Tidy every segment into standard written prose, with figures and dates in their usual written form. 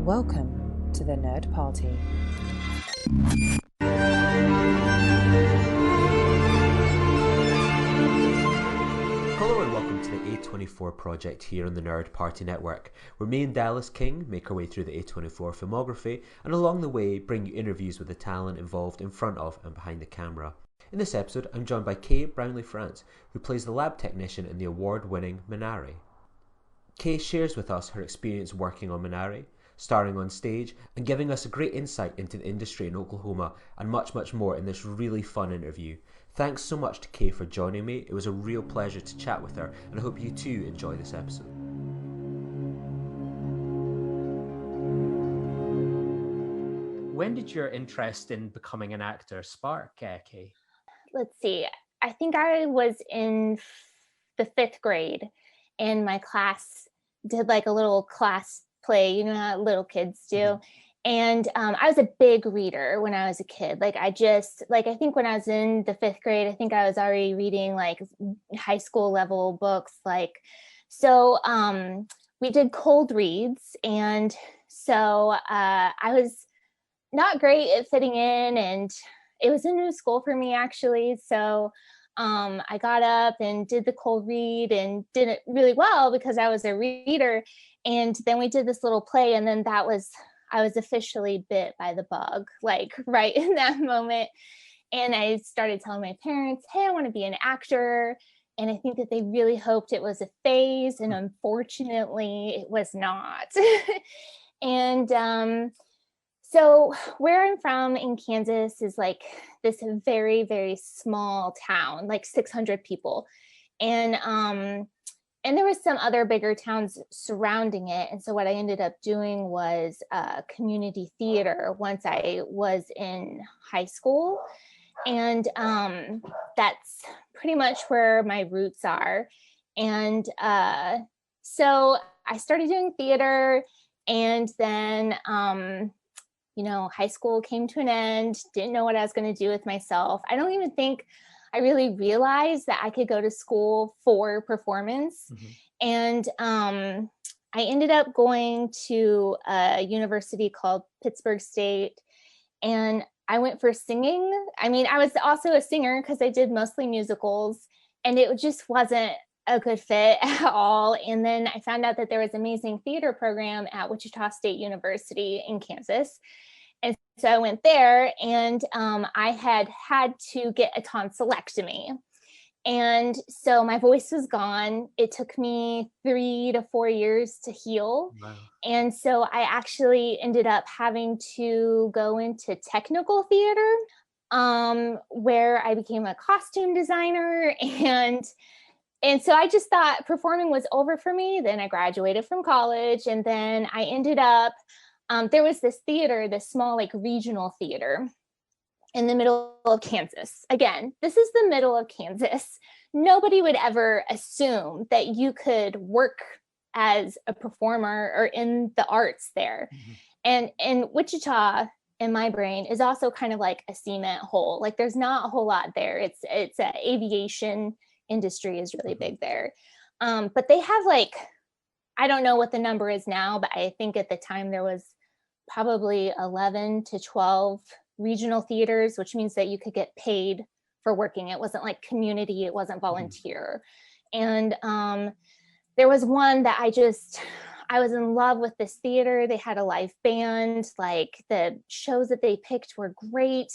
Welcome to the Nerd Party. Hello and welcome to the A24 project here on the Nerd Party Network, where me and Dallas King make our way through the A24 filmography and along the way bring you interviews with the talent involved in front of and behind the camera. In this episode, I'm joined by Kaye Brownlee-France, who plays the lab technician in the award-winning Minari. Kaye shares with us her experience working on Minari, starring on stage, and giving us a great insight into the industry in Oklahoma and much more in this really fun interview. Thanks so much to Kaye for joining me. It was a real pleasure to chat with her, and I hope you too enjoy this episode. When did your interest in becoming an actor spark, Kaye? Let's see. I think I was in the 5th grade, and my class did like a little class play, you know how little kids do. Mm-hmm. And I was a big reader when I was a kid. I think when I was in the 5th grade, I think I was already reading like high school level books. So we did cold reads. And so I was not great at fitting in, and it was a new school for me actually. So I got up and did the cold read and did it really well because I was a reader. And then we did this little play, and then I was officially bit by the bug, right in that moment. And I started telling my parents, hey, I want to be an actor. And I think that they really hoped it was a phase. And unfortunately, it was not. And so where I'm from in Kansas is like this very, very small town, like 600 people. And there was some other bigger towns surrounding it. And so what I ended up doing was community theater once I was in high school. And that's pretty much where my roots are. And so I started doing theater, and then, high school came to an end, didn't know what I was going to do with myself. I don't even think I really realized that I could go to school for performance. Mm-hmm. And I ended up going to a university called Pittsburgh State, and I went for singing. I mean, I was also a singer because I did mostly musicals, and it just wasn't a good fit at all. And then I found out that there was an amazing theater program at Wichita State University in Kansas. And so I went there, and I had to get a tonsillectomy. And so my voice was gone. It took me 3 to 4 years to heal. Wow. And so I actually ended up having to go into technical theater, where I became a costume designer. And so I just thought performing was over for me. Then I graduated from college, and then I ended up there was this theater, this small regional theater in the middle of Kansas. Again, this is the middle of Kansas. Nobody would ever assume that you could work as a performer or in the arts there. Mm-hmm. And Wichita, in my brain, is also kind of like a cement hole. There's not a whole lot there. It's a aviation industry is really big there. But they have I don't know what the number is now, but I think at the time there was probably 11 to 12 regional theaters, which means that you could get paid for working. It wasn't like community, it wasn't volunteer. And there was one that I was in love with this theater. They had a live band. The shows that they picked were great.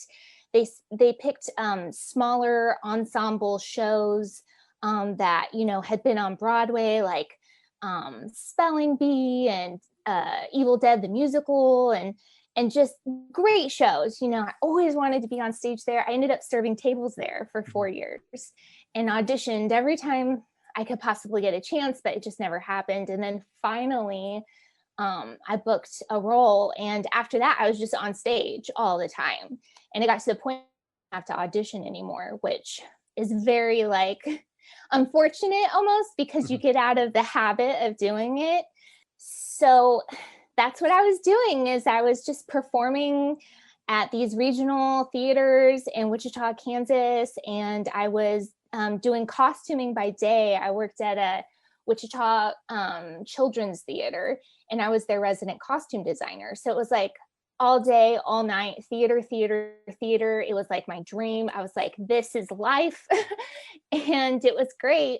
They picked smaller ensemble shows that, had been on Broadway, Spelling Bee and Evil Dead the musical, and just great shows. I always wanted to be on stage there. I ended up serving tables there for 4 years and auditioned every time I could possibly get a chance, but it just never happened. And then finally I booked a role, and after that I was just on stage all the time, and it got to the point I didn't have to audition anymore, which is very unfortunate almost, because you get out of the habit of doing it. So that's what I was doing, is I was just performing at these regional theaters in Wichita, Kansas, and I was doing costuming by day. I worked at a Wichita Children's Theater, and I was their resident costume designer. So it was like all day, all night, theater, theater, theater. It was like my dream. I was like, this is life. And it was great.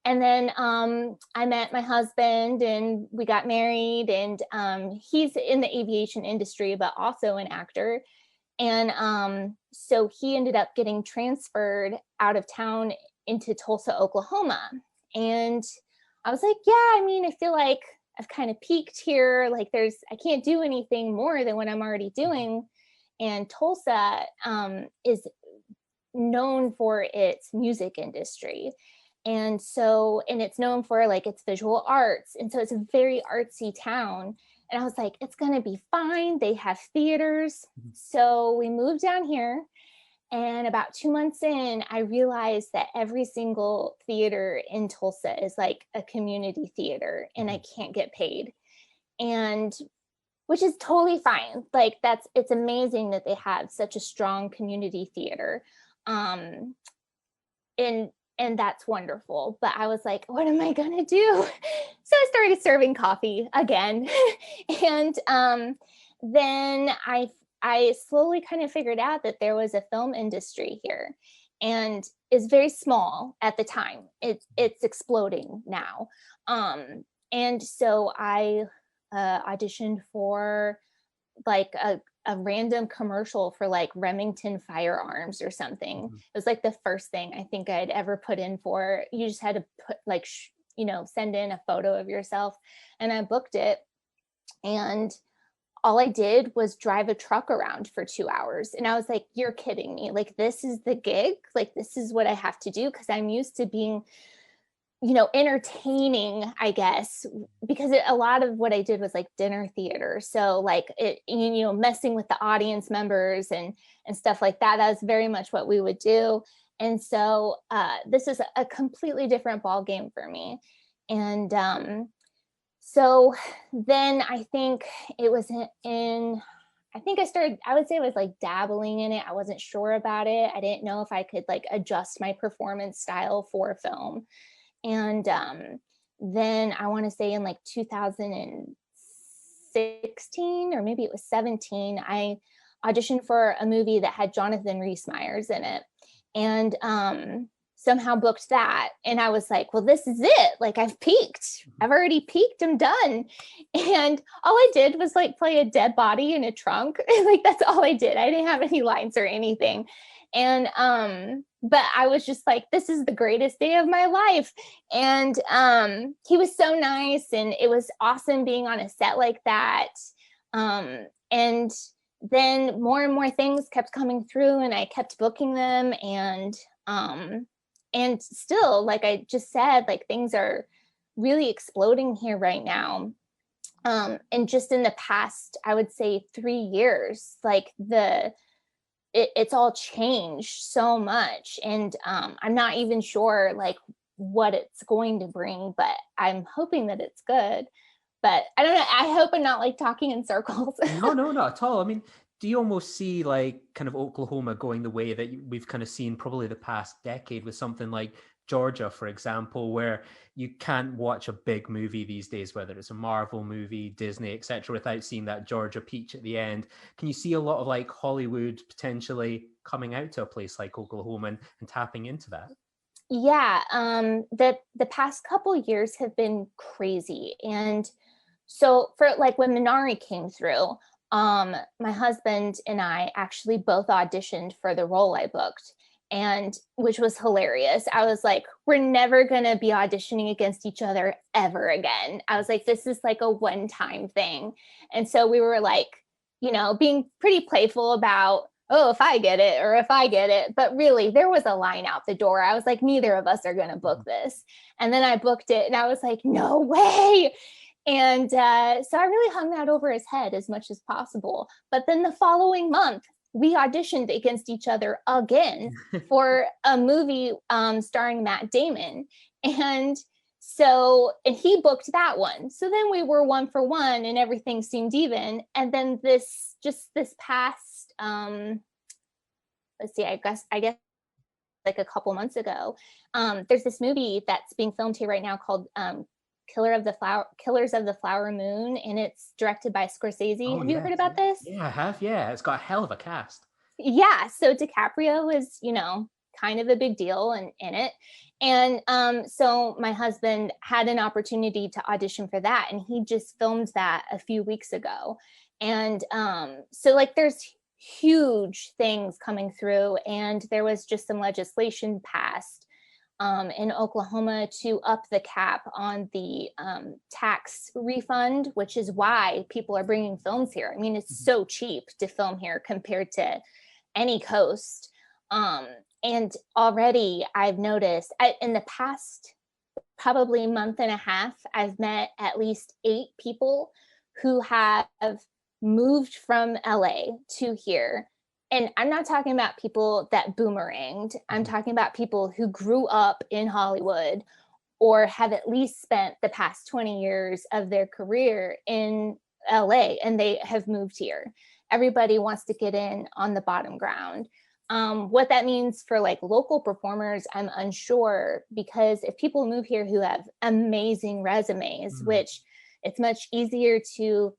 And then I met my husband and we got married, and he's in the aviation industry, but also an actor. And so he ended up getting transferred out of town into Tulsa, Oklahoma. And I was like, yeah, I mean, I feel like I've kind of peaked here. Like I can't do anything more than what I'm already doing. And Tulsa is known for its music industry. And it's known for like its visual arts. And so it's a very artsy town. And I was like, it's going to be fine. They have theaters. So we moved down here. And about 2 months in, I realized that every single theater in Tulsa is like a community theater, and I can't get paid. And which is totally fine. Like it's amazing that they have such a strong community theater. And that's wonderful. But I was like, what am I going to do? So I started serving coffee again. And then I slowly kind of figured out that there was a film industry here, and is very small at the time. It's exploding now. And so I auditioned for like a random commercial for like Remington Firearms or something. It was like the first thing I think I'd ever put in for. You just had to put like, send in a photo of yourself, and I booked it. And all I did was drive a truck around for 2 hours. And I was like, you're kidding me. Like, this is the gig. Like, this is what I have to do. Cause I'm used to being, entertaining, I guess, because a lot of what I did was like dinner theater. So like it, messing with the audience members and stuff like that. That was very much what we would do. And so this is a completely different ball game for me. And so then I think it was I would say I was like dabbling in it. I wasn't sure about it. I didn't know if I could like adjust my performance style for film. And then I want to say in like 2016 or maybe it was 17, I auditioned for a movie that had Jonathan Rhys-Meyers in it, and somehow booked that. And I was like, well, this is it. Like, I've peaked. I've already peaked. I'm done. And all I did was like play a dead body in a trunk. Like, that's all I did. I didn't have any lines or anything. And but I was just like, this is the greatest day of my life. And he was so nice, and it was awesome being on a set like that. And then more and more things kept coming through, and I kept booking them. And still, like I just said, like things are really exploding here right now. And just in the past, I would say 3 years, like it's all changed so much. And I'm not even sure like what it's going to bring, but I'm hoping that it's good. But I don't know. I hope I'm not like talking in circles. No, not at all. I mean, do you almost see like kind of Oklahoma going the way that we've kind of seen probably the past decade with something like Georgia, for example, where you can't watch a big movie these days, whether it's a Marvel movie, Disney, etc., without seeing that Georgia peach at the end? Can you see a lot of like Hollywood potentially coming out to a place like Oklahoma and tapping into that? Yeah, the past couple years have been crazy. And so for like when Minari came through, my husband and I actually both auditioned for the role I booked, and which was hilarious. I was like, we're never going to be auditioning against each other ever again. I was like, this is like a one-time thing. And so we were like, being pretty playful about, oh, if I get it or if I get it. But really, there was a line out the door. I was like, neither of us are going to book this. And then I booked it, and I was like, no way. And so I really hung that over his head as much as possible. But then the following month, we auditioned against each other again for a movie starring Matt Damon. And he booked that one. So then we were 1 for 1 and everything seemed even. And then this past, let's see, I guess like a couple months ago. There's this movie that's being filmed here right now called Killers of the Flower Moon, and it's directed by Scorsese. Oh, Have you yes. heard about this? Yeah, I have. Yeah, it's got a hell of a cast. Yeah, so DiCaprio is, kind of a big deal in it. And so my husband had an opportunity to audition for that, and he just filmed that a few weeks ago. And so like there's huge things coming through, and there was just some legislation passed in Oklahoma to up the cap on the tax refund, which is why people are bringing films here. I mean, it's so cheap to film here compared to any coast. And already I've noticed in the past probably month and a half, I've met at least 8 people who have moved from LA to here. And I'm not talking about people that boomeranged. I'm talking about people who grew up in Hollywood or have at least spent the past 20 years of their career in LA, and they have moved here. Everybody wants to get in on the bottom ground. What that means for like local performers, I'm unsure, because if people move here who have amazing resumes, which it's much easier to,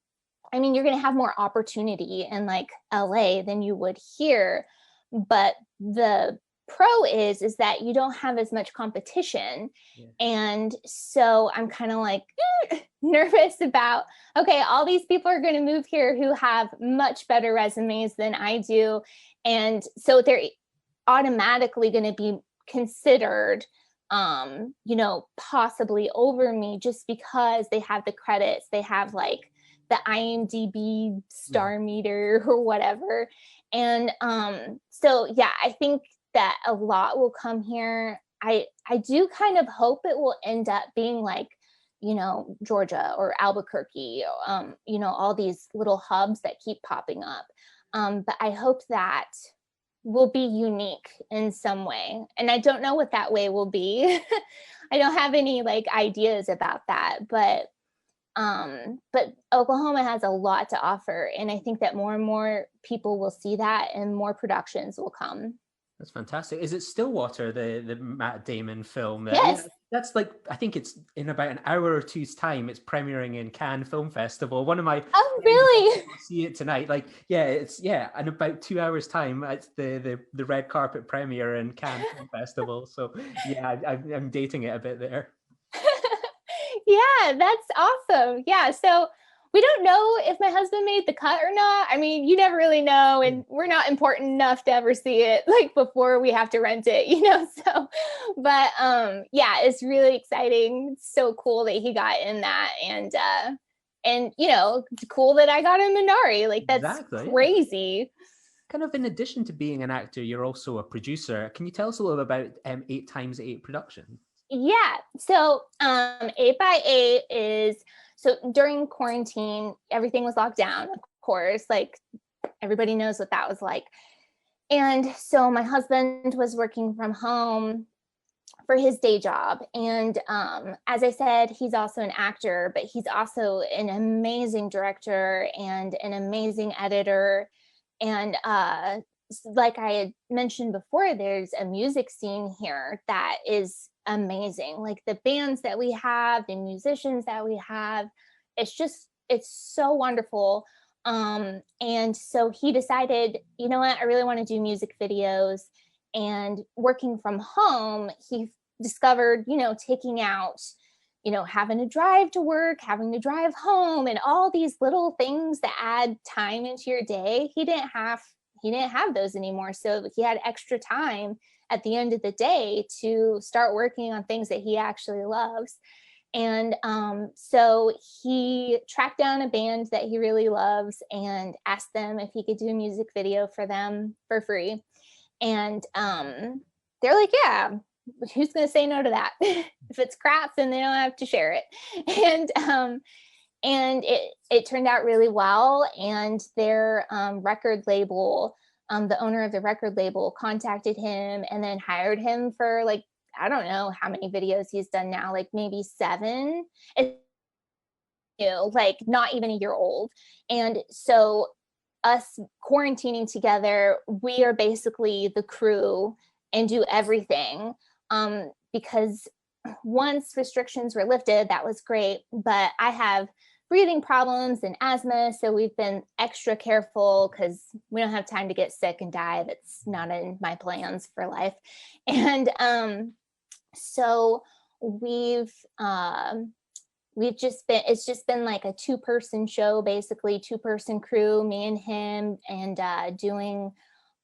I mean, you're going to have more opportunity in like LA than you would here. But the pro is that you don't have as much competition. Yeah. And so I'm kind of like nervous about, okay, all these people are going to move here who have much better resumes than I do. And so they're automatically going to be considered, possibly over me just because they have the credits, they have like the IMDb star meter or whatever. And so, yeah, I think that a lot will come here. I do kind of hope it will end up being like, Georgia or Albuquerque, all these little hubs that keep popping up. But I hope that will be unique in some way. And I don't know what that way will be. I don't have any like ideas about that, but Oklahoma has a lot to offer. And I think that more and more people will see that and more productions will come. That's fantastic. Is it Stillwater, the Matt Damon film? Yes. Yeah, that's like, I think it's in about an hour or two's time. It's premiering in Cannes Film Festival. One of my really? See it tonight. Like, in about 2 hours time, it's the red carpet premiere in Cannes Film Festival. So yeah, I'm dating it a bit there. Yeah, that's awesome. Yeah, so we don't know if my husband made the cut or not. I mean, you never really know, and we're not important enough to ever see it like before we have to rent it, so, but yeah, it's really exciting. It's so cool that he got in that, and it's cool that I got in Minari. Like, that's crazy. Yeah. Kind of in addition to being an actor, you're also a producer. Can you tell us a little about 8x8 Productions? Yeah, so 8x8 is, so during quarantine, everything was locked down, of course, like everybody knows what that was like. And so my husband was working from home for his day job. And as I said, he's also an actor, but he's also an amazing director and an amazing editor. And like I had mentioned before, there's a music scene here that is amazing. Like the bands that we have, the musicians that we have, it's so wonderful. And so he decided, you know what, I really want to do music videos. And working from home, he discovered, taking out, having to drive to work, having to drive home, and all these little things that add time into your day. He didn't have those anymore. So he had extra time at the end of the day to start working on things that he actually loves. And so he tracked down a band that he really loves and asked them if he could do a music video for them for free. And they're like, yeah, who's going to say no to that? If it's crap, then they don't have to share it. And it turned out really well. And their record label, the owner of the record label, contacted him and then hired him for like, I don't know how many videos he's done now, like maybe 7. It's, like not even a year old. And so us quarantining together, we are basically the crew and do everything. Because once restrictions were lifted, that was great, but I have breathing problems and asthma, so we've been extra careful because we don't have time to get sick and die. That's not in my plans for life. And so we've just been, it's just been like a 2-person show, basically 2-person crew, me and him, and doing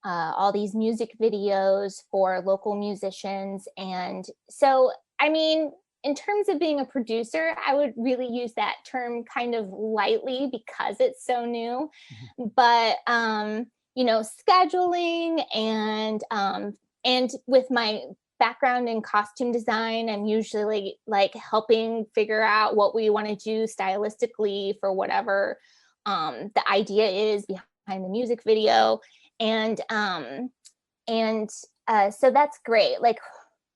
all these music videos for local musicians. And so, I mean, in terms of being a producer, I would really use that term kind of lightly because it's so new. But scheduling and with my background in costume design, I'm usually like helping figure out what we want to do stylistically for whatever the idea is behind the music video. And so that's great. Like,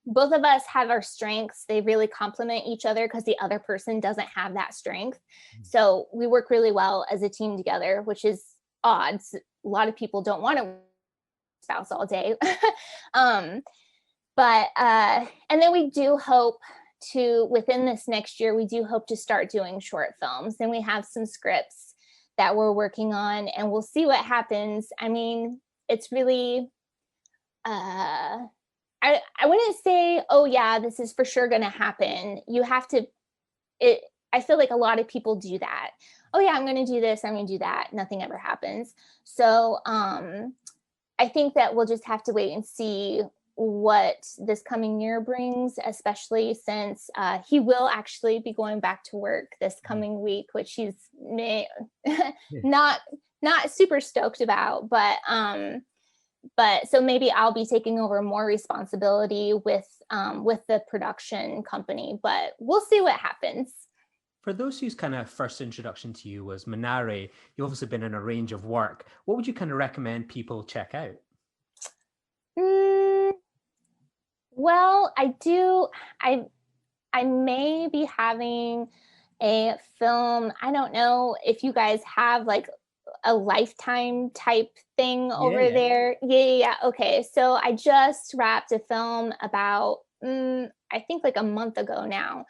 both of us have our strengths. They really complement each other because the other person doesn't have that strength. So we work really well as a team together, which is odd. A lot of people don't want to spouse all day. But and then we do hope to, within this next year, we do hope to start doing short films. And we have some scripts that we're working on, and we'll see what happens. I mean, it's really, I wouldn't say, oh yeah, this is for sure going to happen. You have to, I feel like a lot of people do that. Oh yeah, I'm going to do this, I'm going to do that. Nothing ever happens. So I think that we'll just have to wait and see what this coming year brings, especially since he will actually be going back to work this coming week, which he's not super stoked about, but so maybe I'll be taking over more responsibility with the production company, but we'll see what happens. For those whose kind of first introduction to you was Minari, you've obviously been in a range of work. What would you kind of recommend people check out? Well, I may be having a film. I don't know if you guys have like a Lifetime type thing over there. Yeah. Okay. So I just wrapped a film about, I think like a month ago now.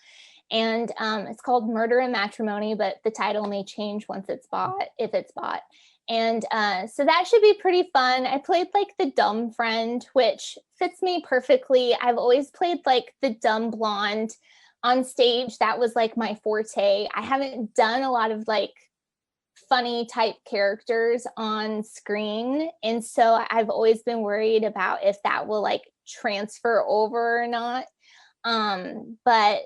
And it's called Murder and Matrimony, but the title may change once it's bought, if it's bought. And so that should be pretty fun. I played like the dumb friend, which fits me perfectly. I've always played like the dumb blonde on stage. That was like my forte. I haven't done a lot of like funny type characters on screen. And so I've always been worried about if that will like transfer over or not. But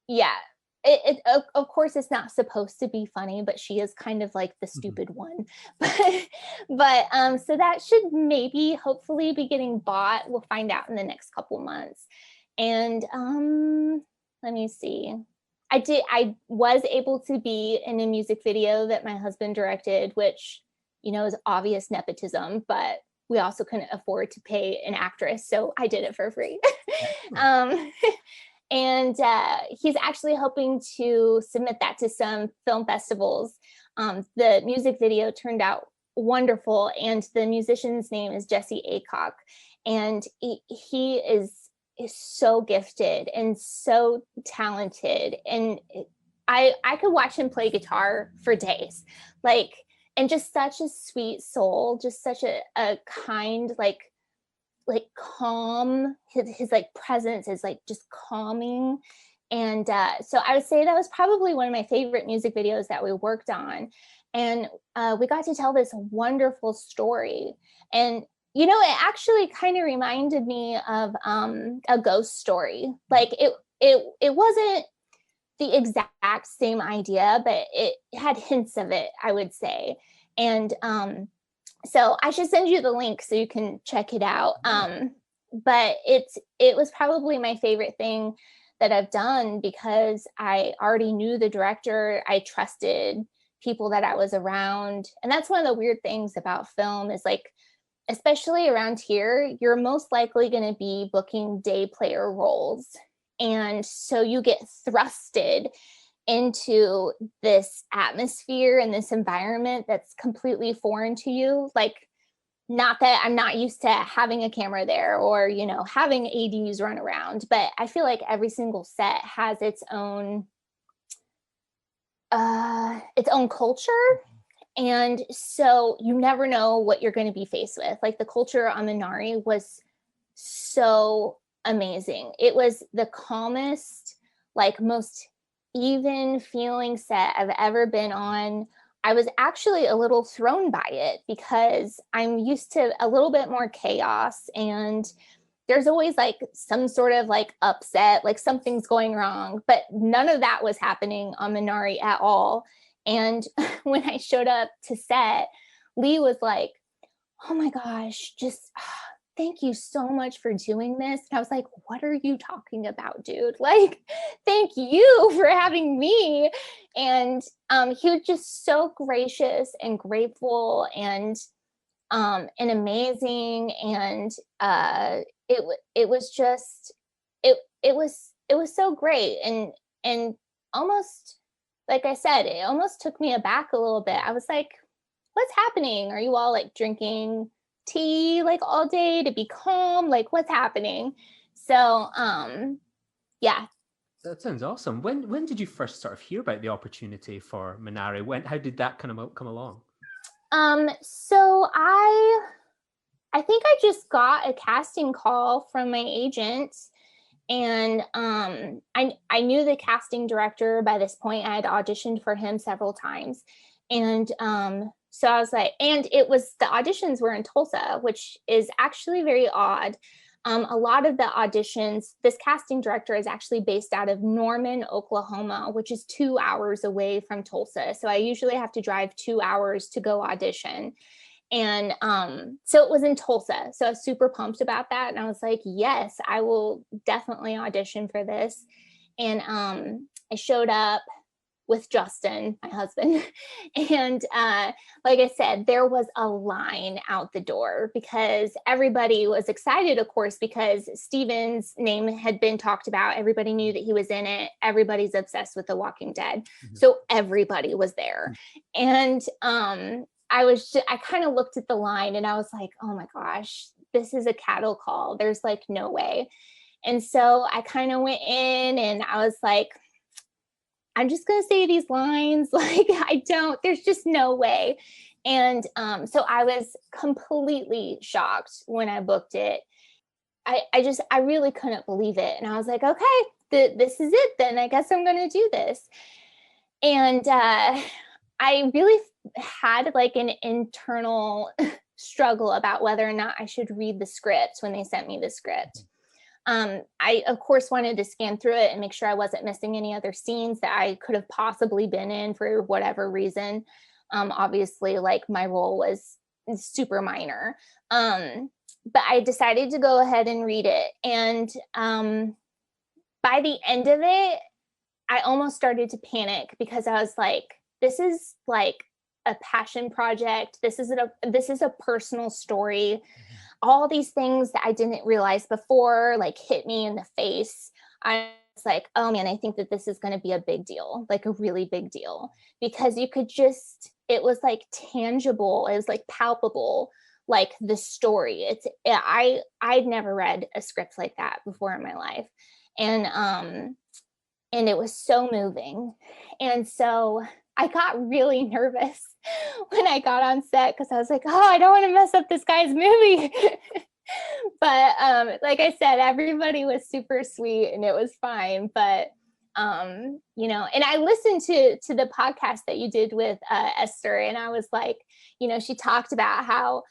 yeah, it of course it's not supposed to be funny, but she is kind of like the stupid one. But so that should maybe hopefully be getting bought. We'll find out in the next couple months. And let me see. I was able to be in a music video that my husband directed, which, you know, is obvious nepotism, but we also couldn't afford to pay an actress, so I did it for free. And he's actually hoping to submit that to some film festivals. The music video turned out wonderful, and the musician's name is Jesse Aycock, and he is so gifted and so talented, and I could watch him play guitar for days, like, and just such a sweet soul, just such a kind, like calm. His like presence is like just calming. And so I would say that was probably one of my favorite music videos that we worked on. And we got to tell this wonderful story. And, you know, it actually kind of reminded me of a ghost story. Like it wasn't the exact same idea, but it had hints of it, I would say. And so I should send you the link so you can check it out. But it was probably my favorite thing that I've done because I already knew the director. I trusted people that I was around. And that's one of the weird things about film is, like, especially around here, you're most likely going to be booking day player roles. And so you get thrusted into this atmosphere and this environment that's completely foreign to you. Like, not that I'm not used to having a camera there or, you know, having ADs run around, but I feel like every single set has its own culture. And so you never know what you're going to be faced with. Like the culture on Minari was so amazing. It was the calmest, like most even feeling set I've ever been on. I was actually a little thrown by it because I'm used to a little bit more chaos, and there's always like some sort of like upset, like something's going wrong, but none of that was happening on Minari at all. And when I showed up to set, Lee was like, oh my gosh, just thank you so much for doing this. And I was like, what are you talking about, dude? Like, thank you for having me. And he was just so gracious and grateful and amazing. And it was just, it was so great. And almost, like I said, it almost took me aback a little bit. I was like, what's happening? Are you all like drinking tea like all day to be calm? Like what's happening? So yeah. That sounds awesome. When did you first sort of hear about the opportunity for Minari? How did that kind of come along? So I think I just got a casting call from my agent, and I knew the casting director by this point. I had auditioned for him several times, and so I was like, and the auditions were in Tulsa, which is actually very odd. A lot of the auditions, this casting director is actually based out of Norman, Oklahoma, which is 2 hours away from Tulsa. So I usually have to drive 2 hours to go audition. And so it was in Tulsa. So I was super pumped about that. And I was like, yes, I will definitely audition for this. And I showed up with Justin, my husband. And like I said, there was a line out the door because everybody was excited, of course, because Steven's name had been talked about. Everybody knew that he was in it. Everybody's obsessed with The Walking Dead. Mm-hmm. So everybody was there. And I kind of looked at the line and I was like, oh my gosh, this is a cattle call. There's like no way. And so I kind of went in and I was like, I'm just going to say these lines. Like, there's just no way. And so I was completely shocked when I booked it. I really couldn't believe it. And I was like, okay, this is it then. I guess I'm going to do this. And I really had like an internal struggle about whether or not I should read the script when they sent me the script. I, of course, wanted to scan through it and make sure I wasn't missing any other scenes that I could have possibly been in for whatever reason. Obviously, like my role was super minor. But I decided to go ahead and read it. And by the end of it, I almost started to panic because I was like, this is like a passion project. This is a personal story. All these things that I didn't realize before, like hit me in the face. I was like, oh man, I think that this is going to be a big deal, like a really big deal, because it was like tangible. It was like palpable, like the story. I'd never read a script like that before in my life. And it was so moving. And so I got really nervous when I got on set because I was like, oh, I don't want to mess up this guy's movie. But like I said, everybody was super sweet and it was fine. But, you know, and I listened to the podcast that you did with Esther, and I was like, you know, she talked about how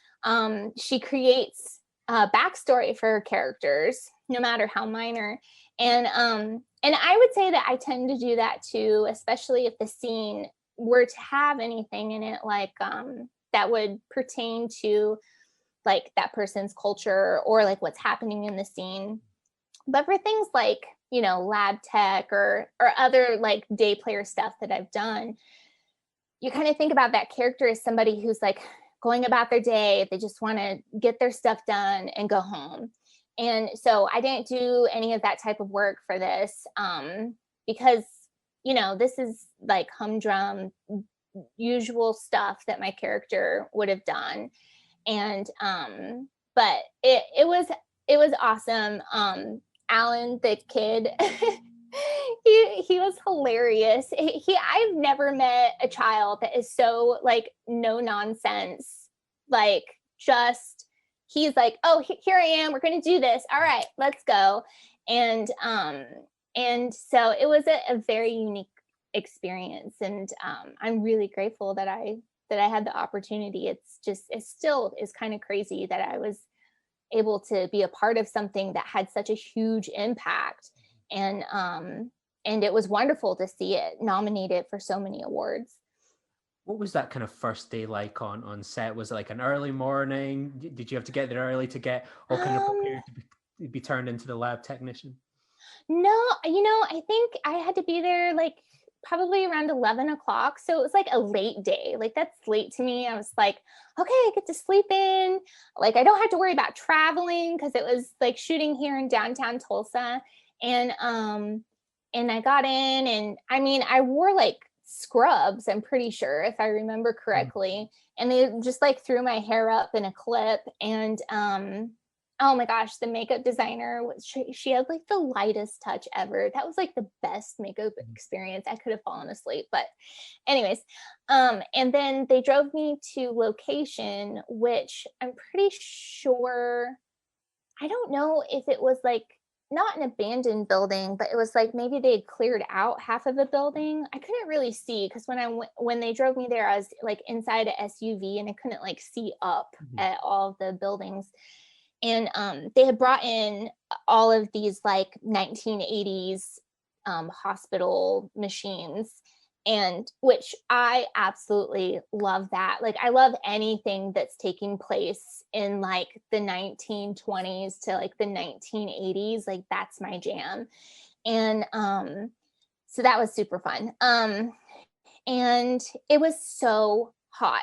she creates a backstory for her characters, no matter how minor. And I would say that I tend to do that too, especially if the scene were to have anything in it like that would pertain to like that person's culture or like what's happening in the scene. But for things like, you know, lab tech or other like day player stuff that I've done, you kind of think about that character as somebody who's like going about their day. They just want to get their stuff done and go home. And so I didn't do any of that type of work for this because, you know, this is like humdrum, usual stuff that my character would have done. And but it was awesome. Alan, the kid, he was hilarious. I've never met a child that is so like no nonsense, like just he's like, oh, here I am, we're gonna do this, all right, let's go. And so it was a very unique experience, and I'm really grateful that I had the opportunity. It still is kind of crazy that I was able to be a part of something that had such a huge impact. And it was wonderful to see it nominated for so many awards. What was that kind of first day like on set? Was it like an early morning? Did you have to get there early to get all kind of prepared to be turned into the lab technician? No, I think I had to be there like probably around 11 o'clock. So it was like a late day. Like that's late to me. I was like, okay, I get to sleep in. Like I don't have to worry about traveling because it was like shooting here in downtown Tulsa. And I got in, and I mean, I wore like scrubs, I'm pretty sure, if I remember correctly. And they just like threw my hair up in a clip. And oh my gosh, the makeup designer she had like the lightest touch ever. That was like the best makeup experience. I could have fallen asleep, but anyways, and then they drove me to location, which I'm pretty sure, I don't know if it was like not an abandoned building, but it was like maybe they had cleared out half of a building. I couldn't really see because when they drove me there, I was like inside a SUV and I couldn't like see up at all of the buildings. And they had brought in all of these like 1980s hospital machines, and which I absolutely love that. Like I love anything that's taking place in like the 1920s to like the 1980s. Like that's my jam. And so that was super fun. And it was so hot.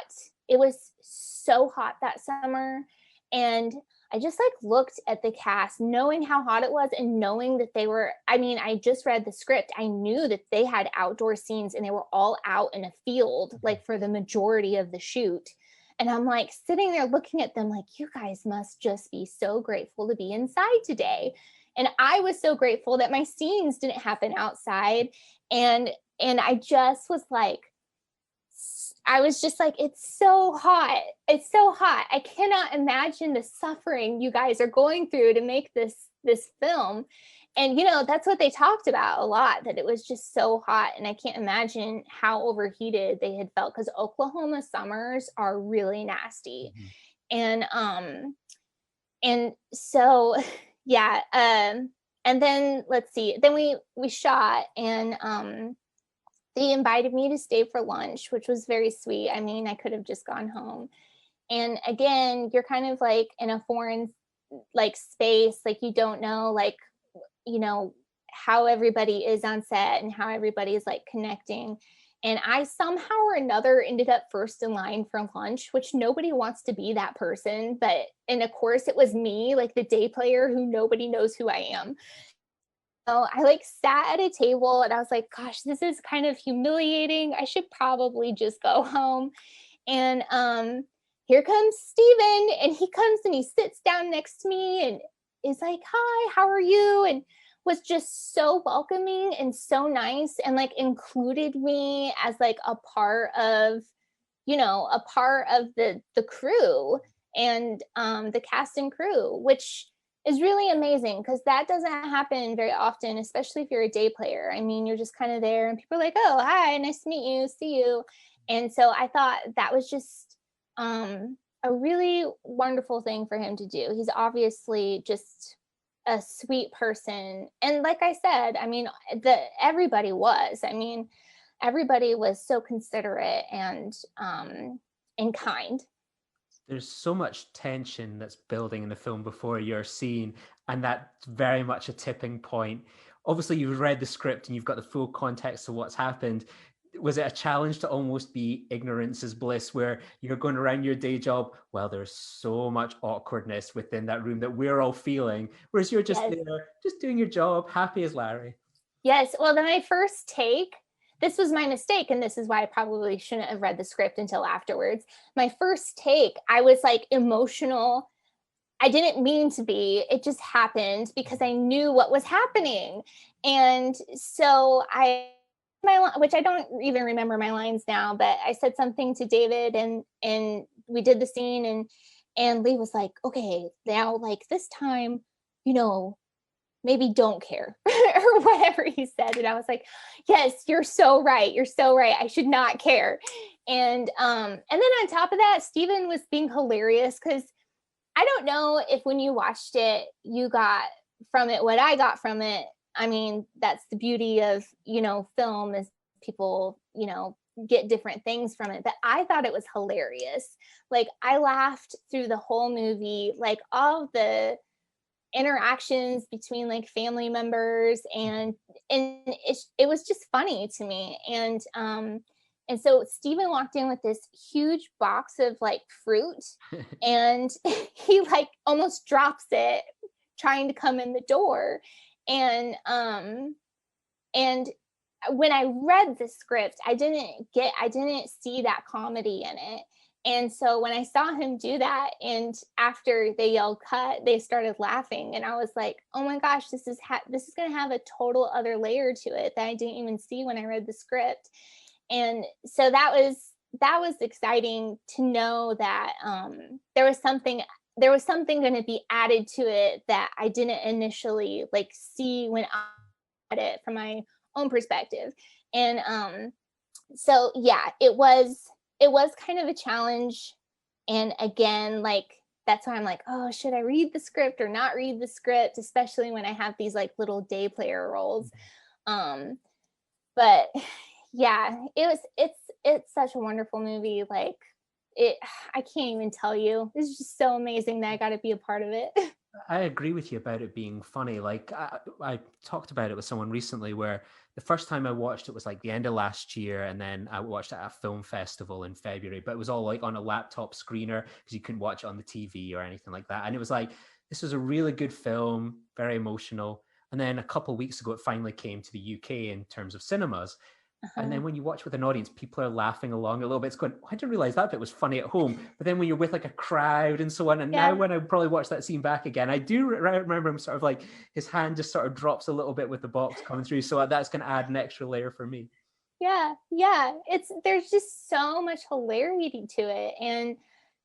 It was so hot that summer. And I just like looked at the cast, knowing how hot it was and knowing that they were, I mean, I just read the script. I knew that they had outdoor scenes and they were all out in a field, like for the majority of the shoot. And I'm like sitting there looking at them like, you guys must just be so grateful to be inside today. And I was so grateful that my scenes didn't happen outside. And I just was like, I was just like, it's so hot. It's so hot. I cannot imagine the suffering you guys are going through to make this film. And, that's what they talked about a lot, that it was just so hot. And I can't imagine how overheated they had felt, because Oklahoma summers are really nasty. And so, yeah. And then let's see, then we shot, and they invited me to stay for lunch, which was very sweet. I mean, I could have just gone home. And again, you're kind of like in a foreign like space, like you don't know, like, how everybody is on set and how everybody is like connecting. And I somehow or another ended up first in line for lunch, which nobody wants to be that person. And of course it was me, like the day player who nobody knows who I am. So I like sat at a table and I was like, gosh, this is kind of humiliating. I should probably just go home. And here comes Steven, and he comes and he sits down next to me and is like, hi, how are you? And was just so welcoming and so nice, and like included me as like a part of the crew and the cast and crew, which is really amazing, because that doesn't happen very often, especially if you're a day player. I mean, you're just kind of there and people are like, oh, hi, nice to meet you, see you. And so I thought that was just a really wonderful thing for him to do. He's obviously just a sweet person. And like I said, I mean, everybody was so considerate and kind. There's so much tension that's building in the film before you're seen, and that's very much a tipping point. Obviously, you've read the script and you've got the full context of what's happened. Was it a challenge to almost be ignorance is bliss, where you're going around your day job, well, there's so much awkwardness within that room that we're all feeling, whereas you're just there, just doing your job, happy as Larry? Yes. Well, then my first take, this was my mistake, and this is why I probably shouldn't have read the script until afterwards. My first take, I was like emotional. I didn't mean to be. It just happened because I knew what was happening. And so which I don't even remember my lines now, but I said something to David, and we did the scene, and Lee was like, okay, now like this time, you know, maybe don't care or whatever he said. And I was like, yes, you're so right. You're so right. I should not care. And then on top of that, Steven was being hilarious, because I don't know if when you watched it, you got from it what I got from it. I mean, that's the beauty of, you know, film, is people, you know, get different things from it. But I thought it was hilarious. Like, I laughed through the whole movie, like all the interactions between like family members, and it was just funny to me. And so Steven walked in with this huge box of like fruit, and he like almost drops it trying to come in the door. And when I read the script, I didn't see that comedy in it. And so when I saw him do that, and after they yelled cut, they started laughing, and I was like, oh my gosh, this is going to have a total other layer to it that I didn't even see when I read the script. And so that was exciting to know that there was something going to be added to it that I didn't initially like see when I read it from my own perspective. And so yeah, it was kind of a challenge. And again, like, that's why I'm like, oh, should I read the script or not read the script, especially when I have these like little day player roles. But yeah, it's such a wonderful movie. Like, I can't even tell you. It's just so amazing that I got to be a part of it. I agree with you about it being funny. Like, I talked about it with someone recently, where the first time I watched it was like the end of last year, and then I watched it at a film festival in February, but it was all like on a laptop screener because you couldn't watch it on the TV or anything like that. And it was like, this was a really good film, very emotional. And then a couple of weeks ago, it finally came to the UK in terms of cinemas. And then when you watch with an audience, people are laughing along a little bit. It's going, oh, I didn't realize that bit was funny at home. But then when you're with like a crowd and so on, and now when I probably watch that scene back again, I do remember him sort of like, his hand just sort of drops a little bit with the box coming through. So that's going to add an extra layer for me. Yeah. There's just so much hilarity to it.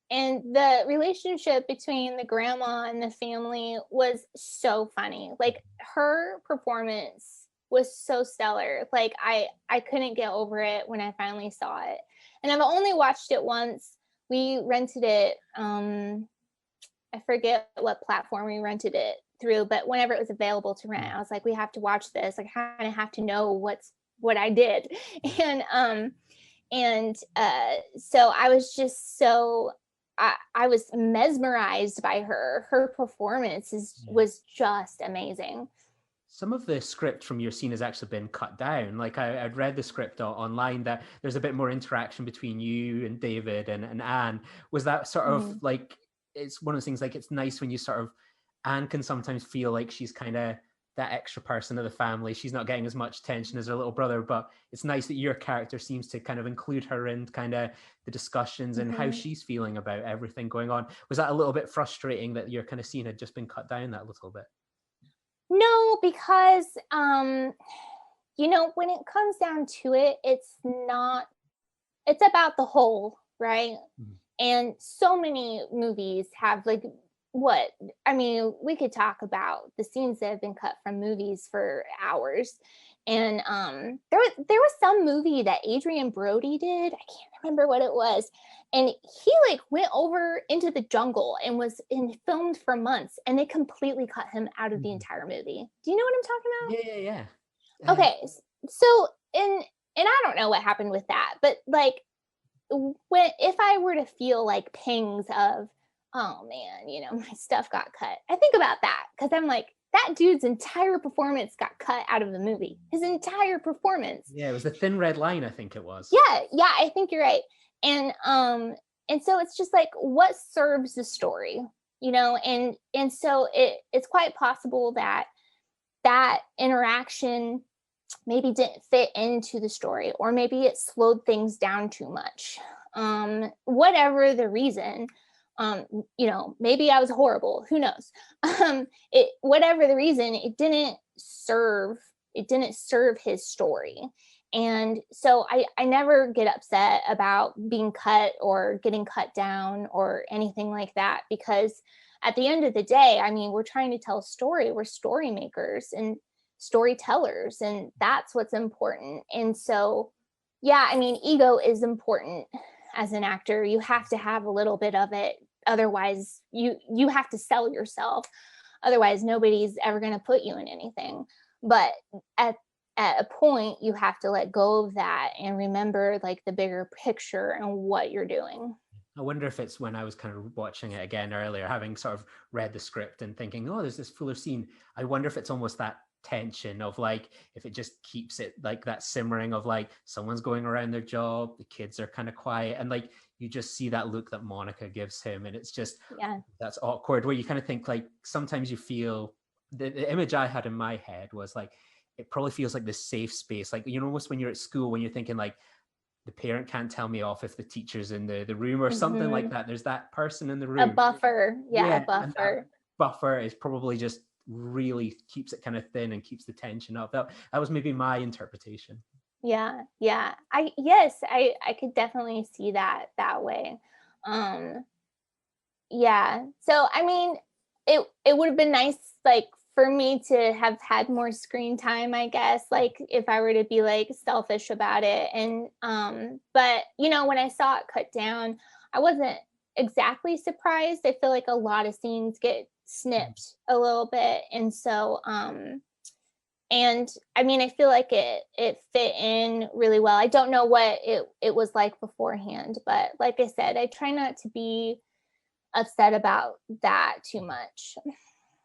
And the relationship between the grandma and the family was so funny. Like, her performance was so stellar. Like, I couldn't get over it when I finally saw it. And I've only watched it once. We rented it, I forget what platform we rented it through, but whenever it was available to rent, I was like, we have to watch this. Like, I kind of have to know what I did. And so I was just so I was mesmerized by her. Her performance was just amazing. Some of the script from your scene has actually been cut down. Like, I'd read the script online that there's a bit more interaction between you and David and Anne. Was that sort of like, it's one of those things, like, it's nice when you sort of, Anne can sometimes feel like she's kind of that extra person of the family. She's not getting as much attention as her little brother, but it's nice that your character seems to kind of include her in kind of the discussions and how she's feeling about everything going on. Was that a little bit frustrating that your kind of scene had just been cut down that little bit? No, because, you know, when it comes down to it, it's about the whole, right? And so many movies have like, we could talk about the scenes that have been cut from movies for hours. And there was some movie that Adrian Brody did. I can't remember what it was. And he like went over into the jungle and was filmed for months, and they completely cut him out of the entire movie. Do you know what I'm talking about? Yeah. Okay. So, and I don't know what happened with that, but like, if I were to feel like pangs of, oh man, you know, my stuff got cut, I think about that, because I'm like, that dude's entire performance got cut out of the movie. His entire performance. Yeah, it was the Thin Red Line, I think it was. Yeah, I think you're right. And so it's just like, what serves the story, you know? And so it's quite possible that interaction maybe didn't fit into the story, or maybe it slowed things down too much. Whatever the reason, maybe I was horrible, who knows? Whatever the reason, it didn't serve his story. And so I never get upset about being cut or getting cut down or anything like that, because at the end of the day, I mean, we're trying to tell a story. We're story makers and storytellers, and that's what's important. And so, yeah, I mean, ego is important as an actor. You have to have a little bit of it. Otherwise, you have to sell yourself. Otherwise, nobody's ever going to put you in anything. But at a point, you have to let go of that and remember like the bigger picture and what you're doing. I wonder if it's when I was kind of watching it again earlier, having sort of read the script and thinking, oh, there's this fuller scene. I wonder if it's almost that tension of like, if it just keeps it like that simmering of like someone's going around their job, the kids are kind of quiet, and like you just see that look that Monica gives him, and it's just, yeah, that's awkward, where you kind of think like sometimes you feel the image I had in my head was like, it probably feels like this safe space, like, you know, almost when you're at school, when you're thinking like, the parent can't tell me off if the teacher's in the room or something like that. There's that person in the room. A buffer. Yeah, a buffer. Buffer is probably just really keeps it kind of thin and keeps the tension up. That was maybe my interpretation. Yeah. I could definitely see that way. Yeah. So, I mean, it would have been nice, like, for me to have had more screen time, I guess, like if I were to be like selfish about it. And, but you know, when I saw it cut down, I wasn't exactly surprised. I feel like a lot of scenes get snipped a little bit. And so, and I mean, I feel like it fit in really well. I don't know what it was like beforehand, but like I said, I try not to be upset about that too much.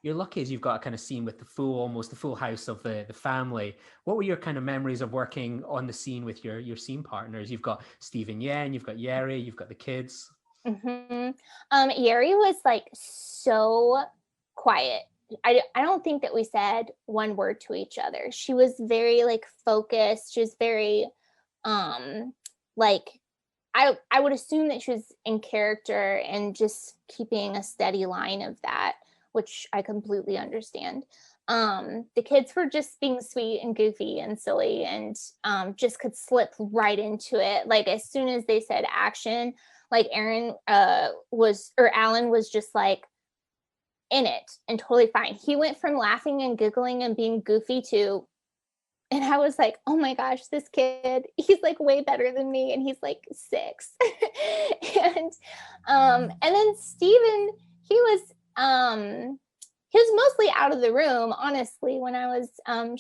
You're lucky as you've got a kind of scene with almost the full house of the family. What were your kind of memories of working on the scene with your scene partners? You've got Stephen Yen, you've got Yeri, you've got the kids. Mm-hmm. Yeri was like so quiet. I don't think that we said one word to each other. She was very like focused. She was very like I would assume that she was in character and just keeping a steady line of that, which I completely understand. The kids were just being sweet and goofy and silly, and just could slip right into it. Like as soon as they said action, like Alan was just like in it and totally fine. He went from laughing and giggling and being goofy to, and I was like, oh my gosh, this kid, he's like way better than me, and he's like 6. And then Steven, he was mostly out of the room, honestly, when I was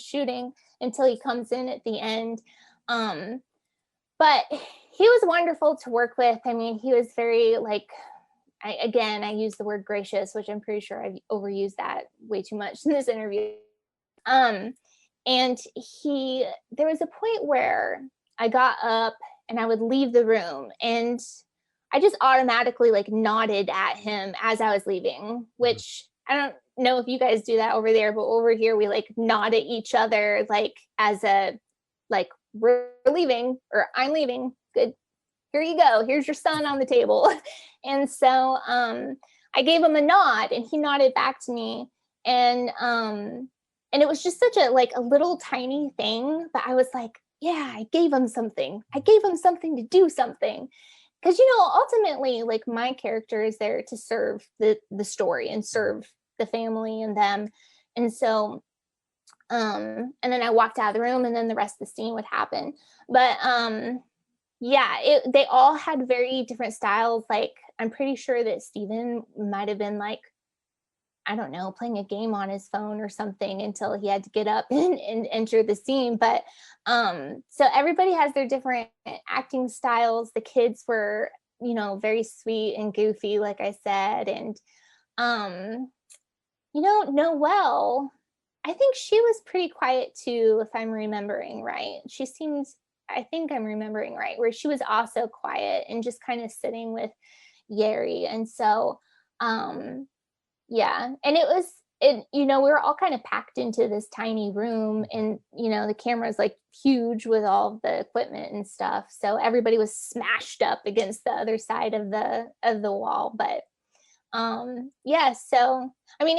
shooting, until he comes in at the end. But he was wonderful to work with. I mean, he was very like, I use the word gracious, which I'm pretty sure I've overused that way too much in this interview. And there was a point where I got up and I would leave the room, and I just automatically like nodded at him as I was leaving, which I don't know if you guys do that over there, but over here we like nod at each other, like as a, like, we're leaving, or I'm leaving. Good. Here you go. Here's your son on the table. And so I gave him a nod, and he nodded back to me. And it was just such a like a little tiny thing, but I was like, yeah, I gave him something. I gave him something to do something. Because, you know, ultimately, like, my character is there to serve the story and serve the family and them. And so, and then I walked out of the room, and then the rest of the scene would happen. But yeah, they all had very different styles. Like, I'm pretty sure that Steven might have been like, I don't know, playing a game on his phone or something until he had to get up and enter the scene. But so everybody has their different acting styles. The kids were, you know, very sweet and goofy, like I said. And, you know, Noelle, I think she was pretty quiet too, if I'm remembering right. She seems, I think I'm remembering right, where she was also quiet and just kind of sitting with Yeri. And so, yeah, and it we were all kind of packed into this tiny room, and, the camera's like huge with all the equipment and stuff. So everybody was smashed up against the other side of the wall. But yeah, so, I mean,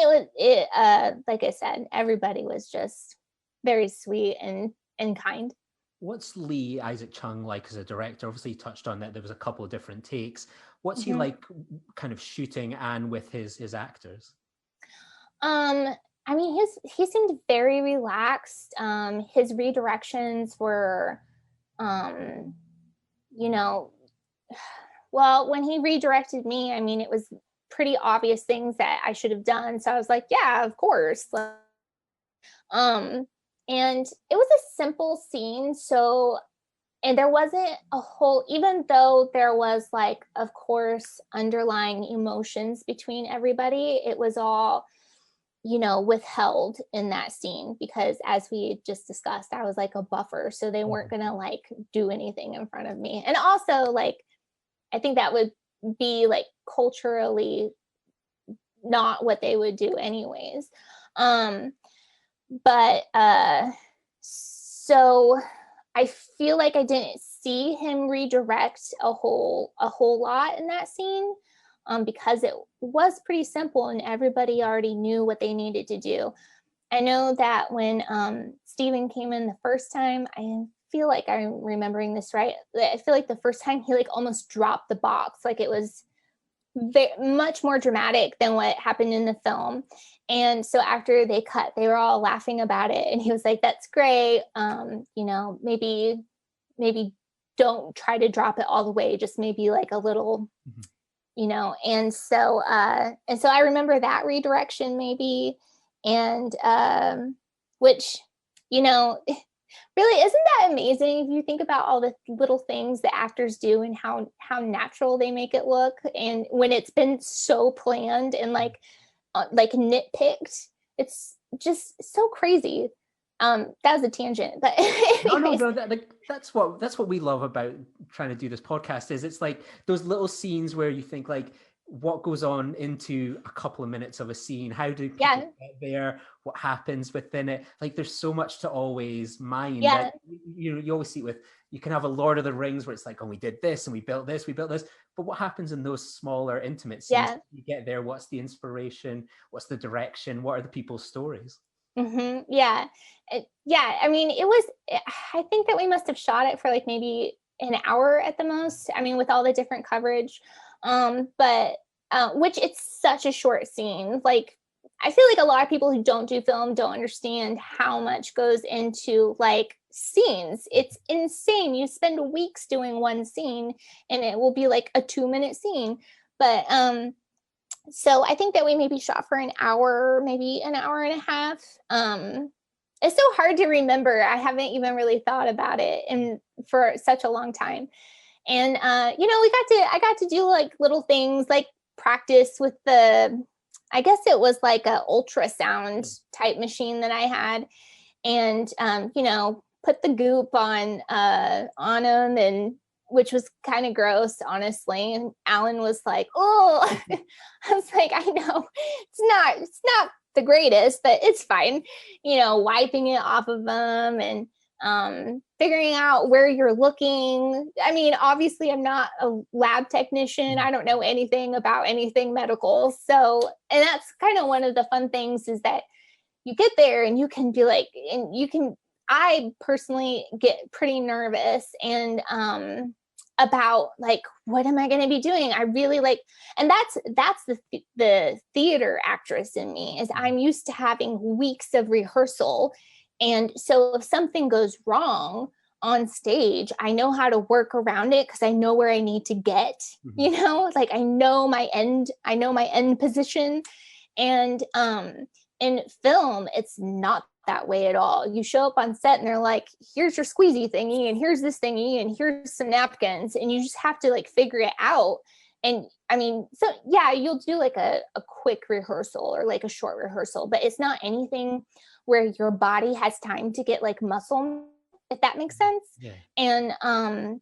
like I said, everybody was just very sweet and kind. What's Lee Isaac Chung like as a director? Obviously, you touched on that there was a couple of different takes. What's he like kind of shooting and with his actors? I mean, he seemed very relaxed. His redirections were, well, when he redirected me, I mean, it was pretty obvious things that I should have done. So I was like, yeah, of course. And it was a simple scene. So, and there wasn't a whole, even though there was like, of course, underlying emotions between everybody, it was all, withheld in that scene, because as we just discussed, I was like a buffer. So they weren't going to like do anything in front of me. And also, like, I think that would be like culturally not what they would do anyways. But so I feel like I didn't see him redirect a whole lot in that scene, because it was pretty simple and everybody already knew what they needed to do. I know that when Steven came in the first time, I feel like I'm remembering this right. I feel like the first time he like almost dropped the box. Like it was much more dramatic than what happened in the film. And so after they cut, they were all laughing about it. And he was like, that's great. Maybe don't try to drop it all the way. Just maybe like a little, and so I remember that redirection maybe. And which, really, isn't that amazing if you think about all the little things the actors do and how natural they make it look, and when it's been so planned and like nitpicked, it's just so crazy. That was a tangent, but no, that's what we love about trying to do this podcast, is it's like those little scenes where you think like, what goes on into a couple of minutes of a scene? How do people get there? What happens within it? Like, there's so much to always mind. Yeah. Like, you always see it with, you can have a Lord of the Rings where it's like, oh, we did this and we built this. But what happens in those smaller, intimate scenes? Yeah. You get there. What's the inspiration? What's the direction? What are the people's stories? Mm-hmm. Yeah. I mean, I think that we must have shot it for like maybe an hour at the most. I mean, with all the different coverage. But which it's such a short scene. Like, I feel like a lot of people who don't do film don't understand how much goes into like scenes. It's insane. You spend weeks doing one scene and it will be like a 2-minute scene. But so I think that we maybe shot for an hour, maybe an hour and a half. It's so hard to remember. I haven't even really thought about it for such a long time. And I got to do like little things like practice with I guess it was like a ultrasound type machine that I had, and put the goop on them, and which was kind of gross, honestly. And Alan was like, "Oh," I was like, "I know it's not the greatest, but it's fine." Wiping it off of them and figuring out where you're looking. I mean, obviously I'm not a lab technician. I don't know anything about anything medical. So, and that's kind of one of the fun things, is that you get there and you can be like, I personally get pretty nervous and, about like, what am I going to be doing? I really like, and that's the theater actress in me, is I'm used to having weeks of rehearsal. And so if something goes wrong on stage, I know how to work around it because I know where I need to get, like I know my end position. And in film, it's not that way at all. You show up on set and they're like, here's your squeezy thingy, and here's this thingy, and here's some napkins, and you just have to like figure it out. And I mean, so yeah, you'll do like a quick rehearsal or like a short rehearsal, but it's not anything where your body has time to get like muscle, if that makes sense. Yeah. And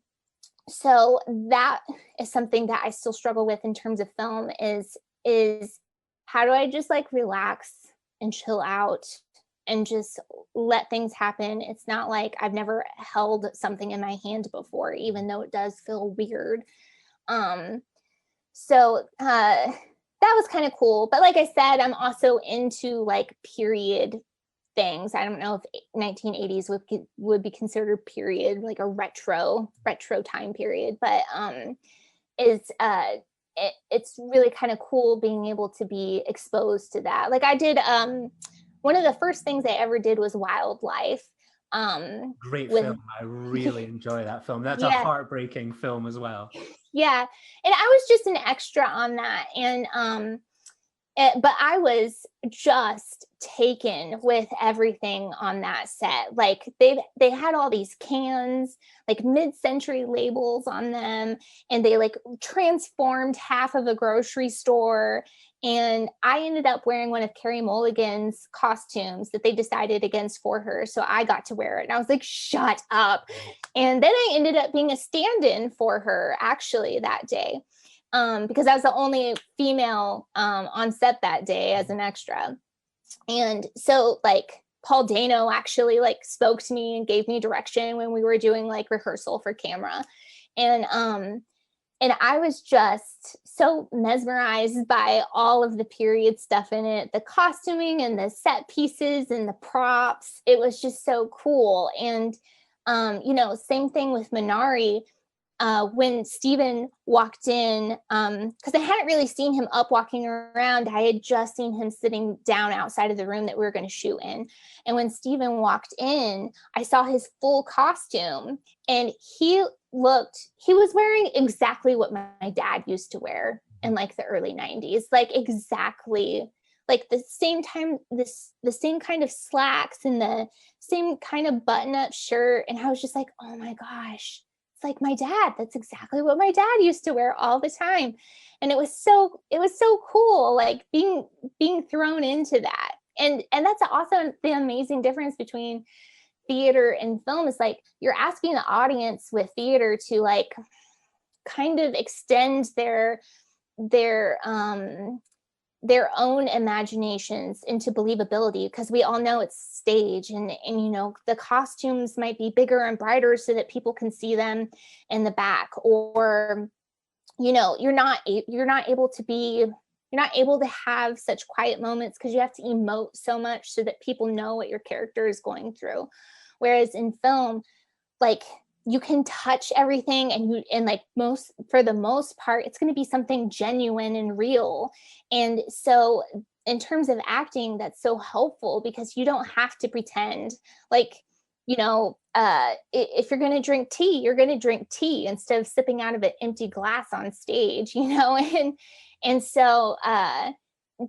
so that is something that I still struggle with in terms of film, is how do I just like relax and chill out and just let things happen. It's not like I've never held something in my hand before, even though it does feel weird. So that was kind of cool. But like I said, I'm also into like period things. I don't know if 1980s would be considered period, like a retro time period, but it's really kind of cool being able to be exposed to that. Like I did one of the first things I ever did was Wildlife. Great film. I really enjoy that film. That's a heartbreaking film as well. Yeah. And I was just an extra on that. And but I was just taken with everything on that set. Like they had all these cans, like mid-century labels on them, and they like transformed half of a grocery store. And I ended up wearing one of Carey Mulligan's costumes that they decided against for her. So I got to wear it. And I was like, shut up. And then I ended up being a stand-in for her actually that day. Because I was the only female on set that day as an extra. And so like Paul Dano actually like spoke to me and gave me direction when we were doing like rehearsal for camera. And I was just so mesmerized by all of the period stuff in it, the costuming and the set pieces and the props. It was just so cool. And, same thing with Minari. When Steven walked in, because I hadn't really seen him up walking around. I had just seen him sitting down outside of the room that we were going to shoot in. And when Steven walked in, I saw his full costume, and he was wearing exactly what my dad used to wear in like the early 90s, like exactly like the same kind of slacks and the same kind of button-up shirt. And I was just like, oh my gosh, it's like my dad. That's exactly what my dad used to wear all the time. And it was so cool, like being thrown into that. And that's also the amazing difference between theater and film is like you're asking the audience with theater to like kind of extend their own imaginations into believability, because we all know it's stage and the costumes might be bigger and brighter so that people can see them in the back, or you're not able to have such quiet moments because you have to emote so much so that people know what your character is going through. Whereas in film, like you can touch everything for the most part, it's going to be something genuine and real. And so in terms of acting, that's so helpful because you don't have to pretend like, if you're going to drink tea, you're going to drink tea instead of sipping out of an empty glass on stage, and so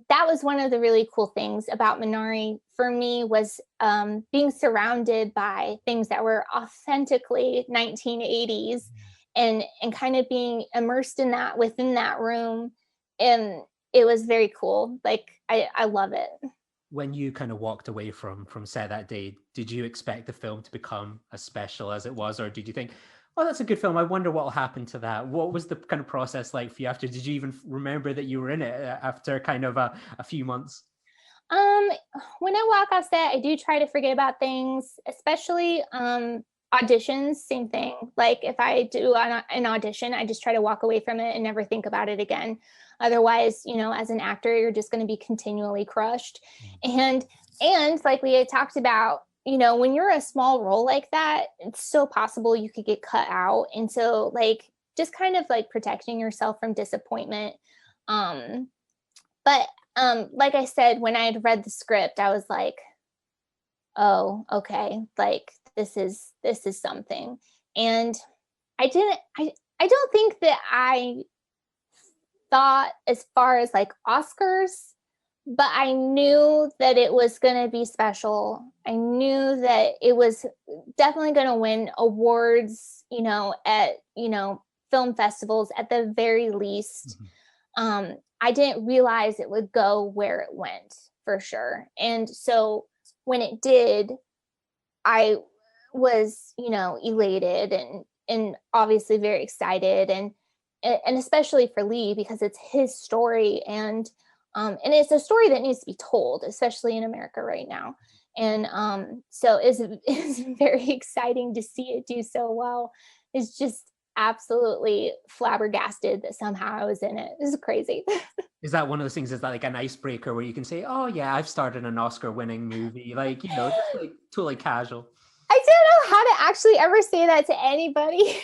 that was one of the really cool things about Minari for me was being surrounded by things that were authentically 1980s and kind of being immersed in that within that room. And it was very cool. Like, I love it. When you kind of walked away from set that day, did you expect the film to become as special as it was? Or did you think, oh, that's a good film, I wonder what will happen to that? What was the kind of process like for you after? Did you even remember that you were in it after kind of a few months? When I walk off set, I do try to forget about things, especially auditions, same thing. Like if I do an audition, I just try to walk away from it and never think about it again. Otherwise, as an actor, you're just going to be continually crushed. And like we had talked about, when you're a small role like that, it's so possible you could get cut out. And so like, just kind of like protecting yourself from disappointment. But like I said, when I had read the script, I was like, oh, okay. Like this is something. And I don't think that I thought as far as like Oscars, but I knew that it was going to be special. I knew that it was definitely going to win awards, at, film festivals at the very least. Mm-hmm. I didn't realize it would go where it went for sure. And so when it did, I was, elated and obviously very excited and especially for Lee because it's his story. And And it's a story that needs to be told, especially in America right now. And so it's very exciting to see it do so well. It's just absolutely flabbergasted that somehow I was in it. This is crazy. Is that one of those things, is that like an icebreaker where you can say, oh yeah, I've started an Oscar winning movie, like, you know, just like totally casual? I don't know how to actually ever say that to anybody.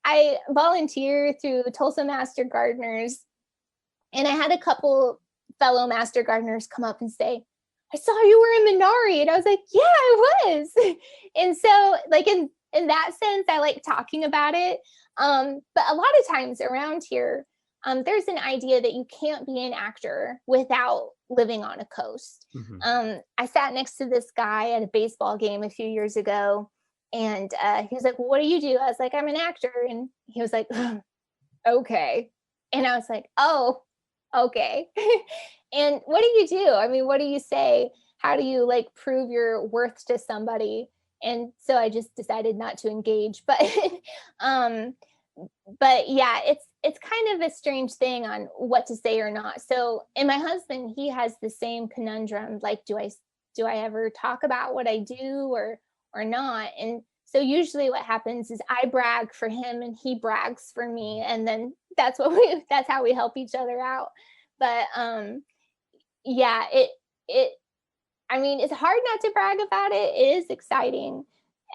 I volunteer through Tulsa Master Gardeners, and I had a couple fellow Master Gardeners come up and say, I saw you were in Minari. And I was like, yeah, I was. And so like in that sense, I like talking about it. But a lot of times around here, there's an idea that you can't be an actor without living on a coast. I sat next to this guy at a baseball game a few years ago, and he was like, well, what do you do? I was like, I'm an actor. And he was like, okay. And I was like, oh, okay. And what do you do? I mean, what do you say? How do you like prove your worth to somebody? And so I just decided not to engage. But yeah, it's kind of a strange thing on what to say or not. So, and my husband, he has the same conundrum. Like, do I ever talk about what I do or not? And so usually what happens is I brag for him and he brags for me, and then that's how we help each other out. But yeah, I mean, it's hard not to brag about it. It is exciting.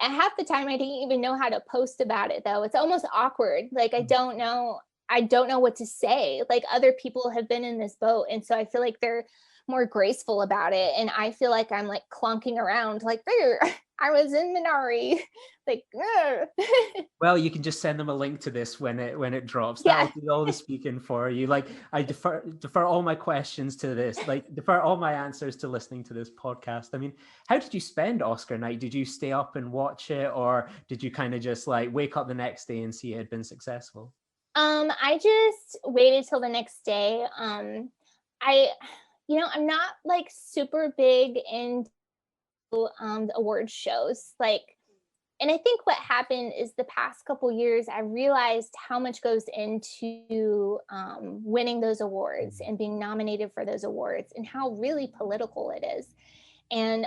And half the time I didn't even know how to post about it, though. It's almost awkward. Like I don't know what to say. Like other people have been in this boat, and so I feel like they're more graceful about it, and I feel like I'm like clunking around like, there, I was in Minari. Like well, you can just send them a link to this when it drops. Yeah. That'll do all the speaking for you. Like I defer all my questions to this, like defer all my answers to listening to this podcast. I mean, how did you spend Oscar night? Did you stay up and watch it, or did you kind of just like wake up the next day and see it had been successful? I just waited till the next day. I'm not like super big into the award shows. Like, and I think what happened is the past couple years, I realized how much goes into winning those awards and being nominated for those awards, and how really political it is. And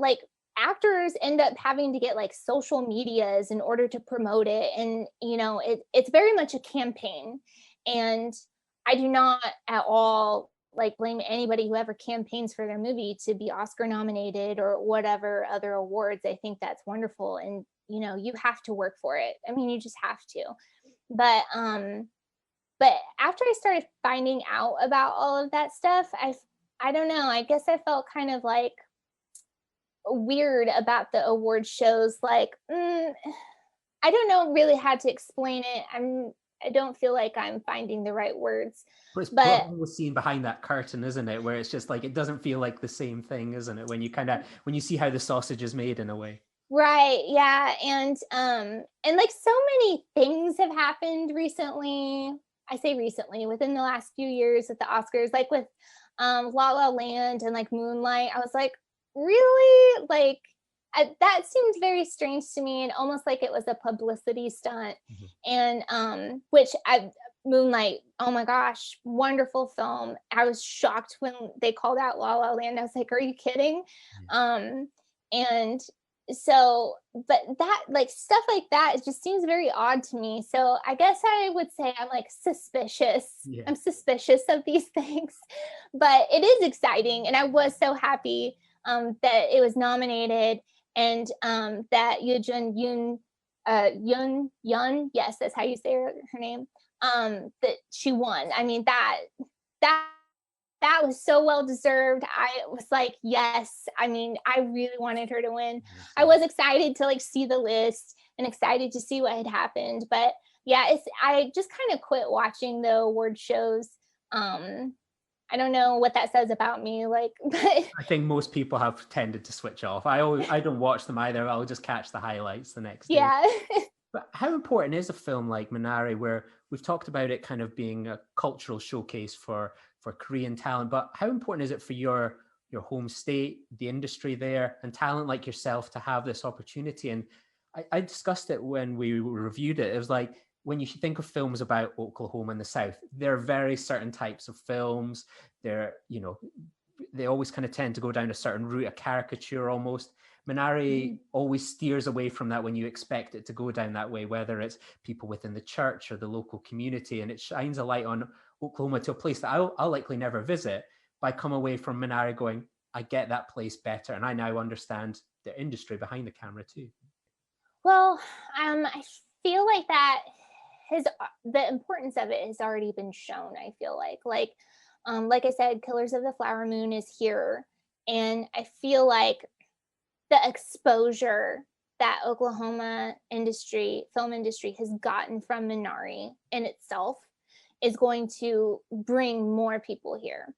like actors end up having to get like social medias in order to promote it. And, it's very much a campaign. And I do not at all like blame anybody who ever campaigns for their movie to be Oscar nominated or whatever other awards. I think that's wonderful. And, you have to work for it. I mean, you just have to. But after I started finding out about all of that stuff, I don't know, I guess I felt kind of like weird about the award shows. Like, I don't know really how to explain it. I don't feel like I'm finding the right words. But it's the scene behind that curtain, isn't it? Where it's just like, it doesn't feel like the same thing, isn't it? When you see how the sausage is made in a way. Right. Yeah. And like so many things have happened recently. I say recently, within the last few years at the Oscars, like with La La Land and like Moonlight. I was like, really? Like, that seemed very strange to me, and almost like it was a publicity stunt. And Moonlight, oh my gosh, wonderful film. I was shocked when they called out La La Land. I was like, are you kidding? And so, but that, like, stuff like that, it just seems very odd to me. So I guess I would say I'm like suspicious. Yeah. I'm suspicious of these things, but it is exciting. And I was so happy that it was nominated, and that Yun, yes, that's how you say her name, that she won. I mean, that was so well deserved. I was like, yes. I mean, I really wanted her to win. I was excited to like see the list and excited to see what had happened. But yeah, I just kind of quit watching the award shows. I don't know what that says about me. Like, but I think most people have tended to switch off. I don't watch them either. I'll just catch the highlights the next day. Yeah. But how important is a film like Minari, where we've talked about it kind of being a cultural showcase for Korean talent, but how important is it for your home state, the industry there, and talent like yourself to have this opportunity? And I discussed it when we reviewed it. It was like, when you think of films about Oklahoma and the South, there are very certain types of films. They're, you know, they always kind of tend to go down a certain route, a caricature almost. Minari always steers away from that when you expect it to go down that way, whether it's people within the church or the local community. And it shines a light on Oklahoma to a place that I'll likely never visit, but I come away from Minari going, I get that place better. And I now understand the industry behind the camera too. Well, I feel like that the importance of it has already been shown. I feel like I said, Killers of the Flower Moon is here. And I feel like the exposure that Oklahoma film industry has gotten from Minari in itself is going to bring more people here.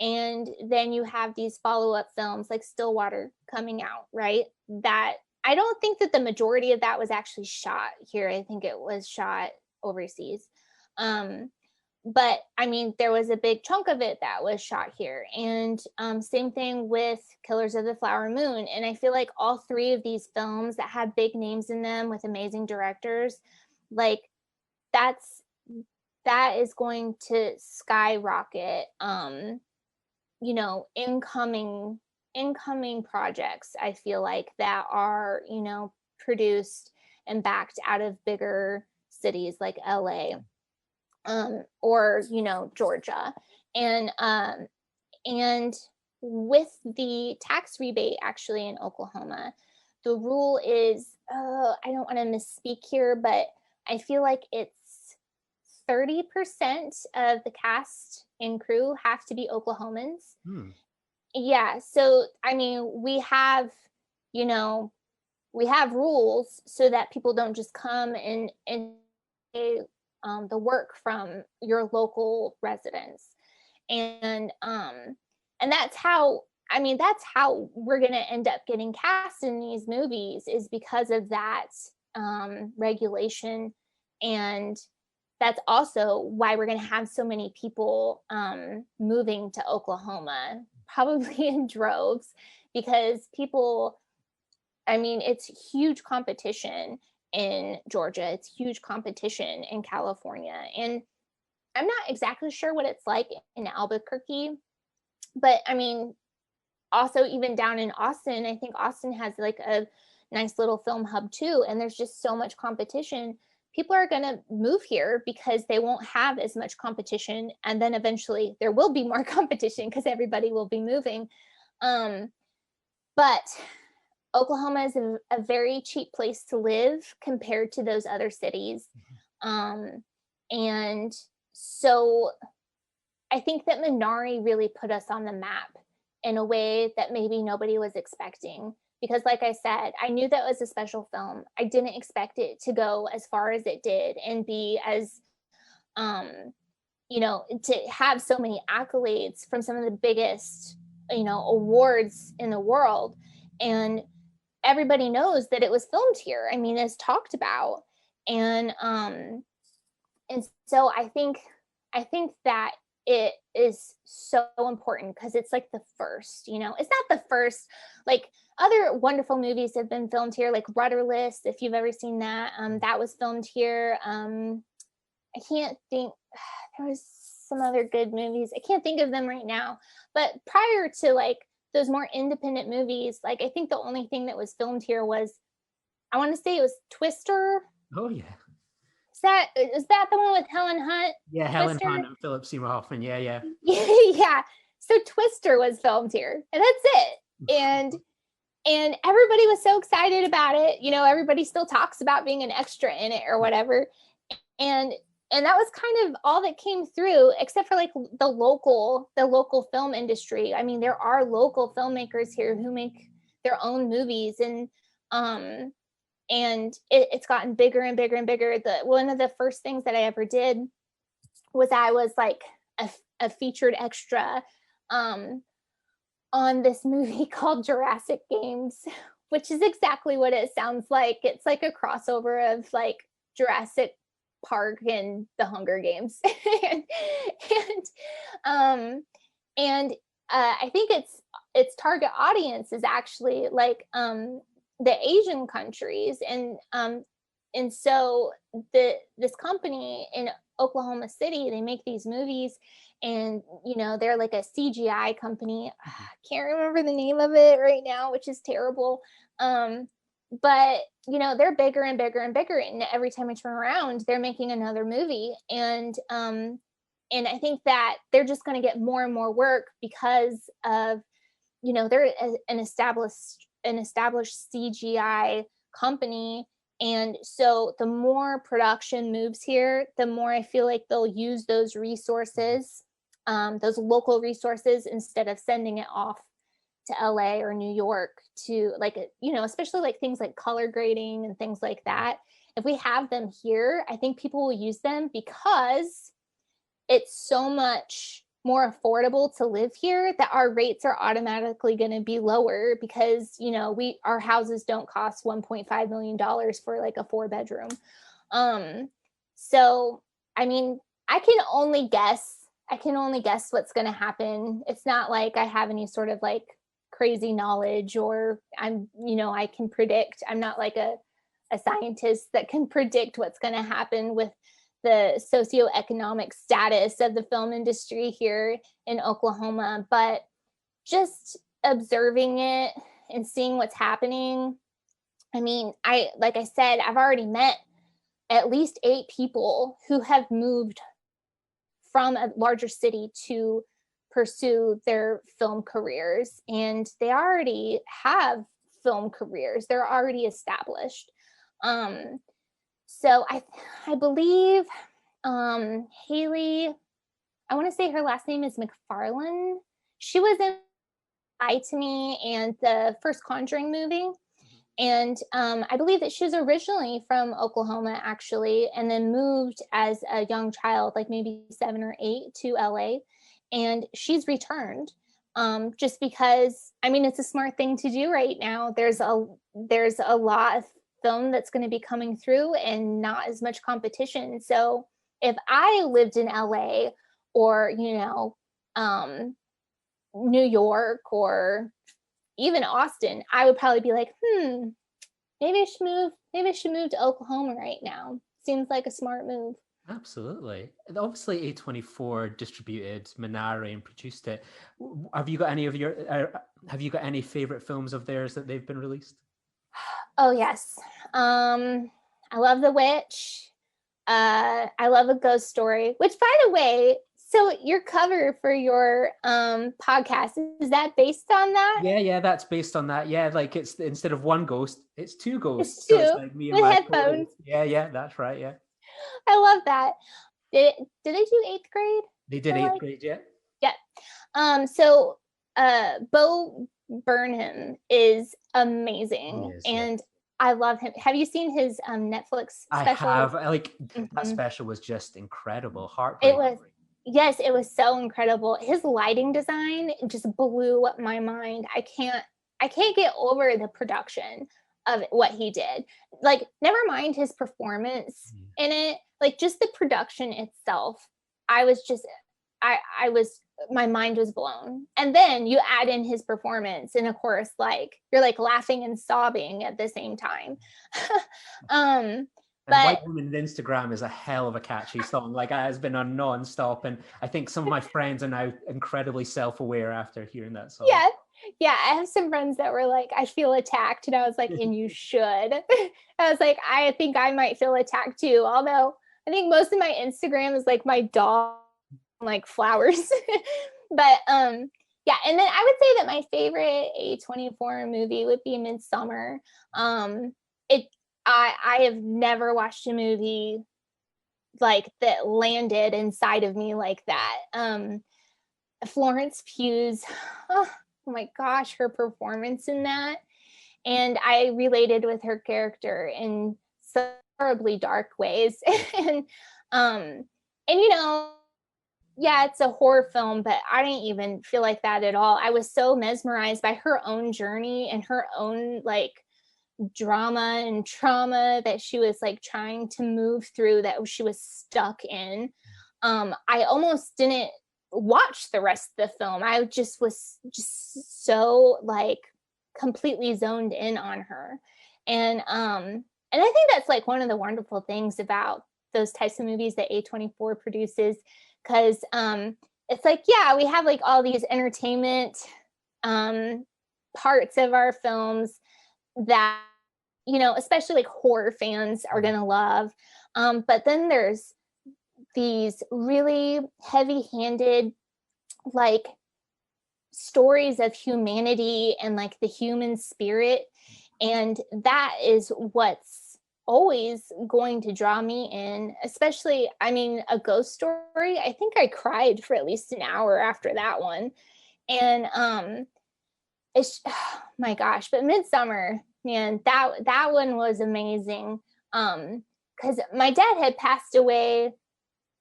And then you have these follow-up films like Stillwater coming out, right? That I don't think that the majority of that was actually shot here. I think it was shot overseas. But I mean, there was a big chunk of it that was shot here. And same thing with Killers of the Flower Moon. And I feel like all three of these films that had big names in them with amazing directors, like that is going to skyrocket, you know, incoming projects, I feel like, that are, you know, produced and backed out of bigger cities like LA. Or, you know, Georgia. And with the tax rebate actually in Oklahoma, the rule is, I don't want to misspeak here, but I feel like it's 30% of the cast and crew have to be Oklahomans. Yeah. So, I mean, we have rules so that people don't just come and the work from your local residents. And that's how we're going to end up getting cast in these movies, is because of that regulation. And that's also why we're going to have so many people moving to Oklahoma, probably in droves, because it's huge competition in Georgia. It's huge competition in California. And I'm not exactly sure what it's like in Albuquerque, but I mean, also even down in Austin, I think Austin has like a nice little film hub too. And there's just so much competition. People are going to move here because they won't have as much competition. And then eventually there will be more competition because everybody will be moving. But Oklahoma is a very cheap place to live compared to those other cities. And so I think that Minari really put us on the map in a way that maybe nobody was expecting. Because like I said, I knew that was a special film. I didn't expect it to go as far as it did and be as, to have so many accolades from some of the biggest, awards in the world. And everybody knows that it was filmed here. I mean, it's talked about. And so I think that it is so important because it's like the first, it's not the first, like other wonderful movies have been filmed here, like Rudderless, if you've ever seen that, that was filmed here. I can't think, there was some other good movies. I can't think of them right now, but prior to like those more independent movies, like I think the only thing that was filmed here was, I want to say it was Twister. Oh yeah. Is that the one with Helen Hunt? Yeah, Helen Hunt and Philip Seymour Hoffman. Yeah. Yeah. So Twister was filmed here, and that's it. And everybody was so excited about it. Everybody still talks about being an extra in it or whatever. And that was kind of all that came through, except for like the local film industry. I mean, there are local filmmakers here who make their own movies, and it's gotten bigger and bigger and bigger. One of the first things that I ever did was I was like a featured extra on this movie called Jurassic Games, which is exactly what it sounds like. It's like a crossover of like Jurassic Park and the Hunger Games. and I think its target audience is actually like the Asian countries, and and so this company in Oklahoma City, they make these movies, and they're like a CGI company. I can't remember the name of it right now, which is terrible. But they're bigger and bigger and bigger, and every time I turn around, they're making another movie, and I think that they're just going to get more and more work because of they're an established CGI company. And so the more production moves here, the more I feel like they'll use those resources, those local resources, instead of sending it off to LA or New York to especially like things like color grading and things like that. If we have them here, I think people will use them because it's so much more affordable to live here that our rates are automatically going to be lower because our houses don't cost $1.5 million for like a 4-bedroom. So I mean, I can only guess what's going to happen. It's not like I have any sort of like crazy knowledge, or I can predict. I'm not like a scientist that can predict what's going to happen with the socioeconomic status of the film industry here in Oklahoma, but just observing it and seeing what's happening. I mean, like I said, I've already met at least 8 people who have moved from a larger city to pursue their film careers, and they already have film careers. They're already established. So I believe Haley, I want to say her last name is McFarlane. She was in Lie to Me and the first Conjuring movie. And I believe that she was originally from Oklahoma, actually, and then moved as a young child, like maybe 7 or 8, to LA. And she's returned just because, I mean, it's a smart thing to do right now. There's a lot of film that's going to be coming through and not as much competition. So if I lived in LA or New York or even Austin, I would probably be like, maybe I should move to Oklahoma right now. Seems like a smart move. Absolutely. Obviously A24 distributed Minari and produced it. Have you got any favorite films of theirs that they've been released? Oh yes. I love The Witch. I love A Ghost Story, which, by the way, so your cover for your podcast, is that based on that? Yeah, that's based on that. Yeah, like it's instead of one ghost, it's 2 ghosts. It's 2 so it's like me and with my headphones. Yeah, that's right. Yeah. I love that. Did they do 8th grade? They did 8th grade, yeah. Yeah. So Bo Burnham is amazing. And I love him. Have you seen his Netflix special? I have. That special was just incredible. Heartbreaking. It was so incredible. His lighting design just blew my mind. I can't get over the production of what he did. Like, never mind his performance in it. Like, just the production itself. My mind was blown. And then you add in his performance, and of course, like, you're like laughing and sobbing at the same time. But White Woman's Instagram is a hell of a catchy song. Like, it has been on non-stop, and I think some of my friends are now incredibly self-aware after hearing that song. Yeah, I have some friends that were like, I feel attacked, and I was like, and you should. I was like, I think I might feel attacked too, although I think most of my Instagram is like my dog, like flowers. But yeah, and then I would say that my favorite A24 movie would be Midsommar. I have never watched a movie like that landed inside of me like that. Florence Pugh's, oh my gosh, her performance in that. And I related with her character in so horribly dark ways. and yeah, it's a horror film, but I didn't even feel like that at all. I was so mesmerized by her own journey and her own like drama and trauma that she was like trying to move through, that she was stuck in. I almost didn't watch the rest of the film. I just was just so like completely zoned in on her. And And I think that's like one of the wonderful things about those types of movies that A24 produces, because it's like, yeah, we have like all these entertainment parts of our films that, you know, especially like horror fans are gonna love. But then there's these really heavy-handed, like, stories of humanity and like the human spirit, and that is what's always going to draw me in. Especially, I mean, a ghost story, I think I cried for at least an hour after that one. And it's oh my gosh, but Midsummer, man, that one was amazing. Because my dad had passed away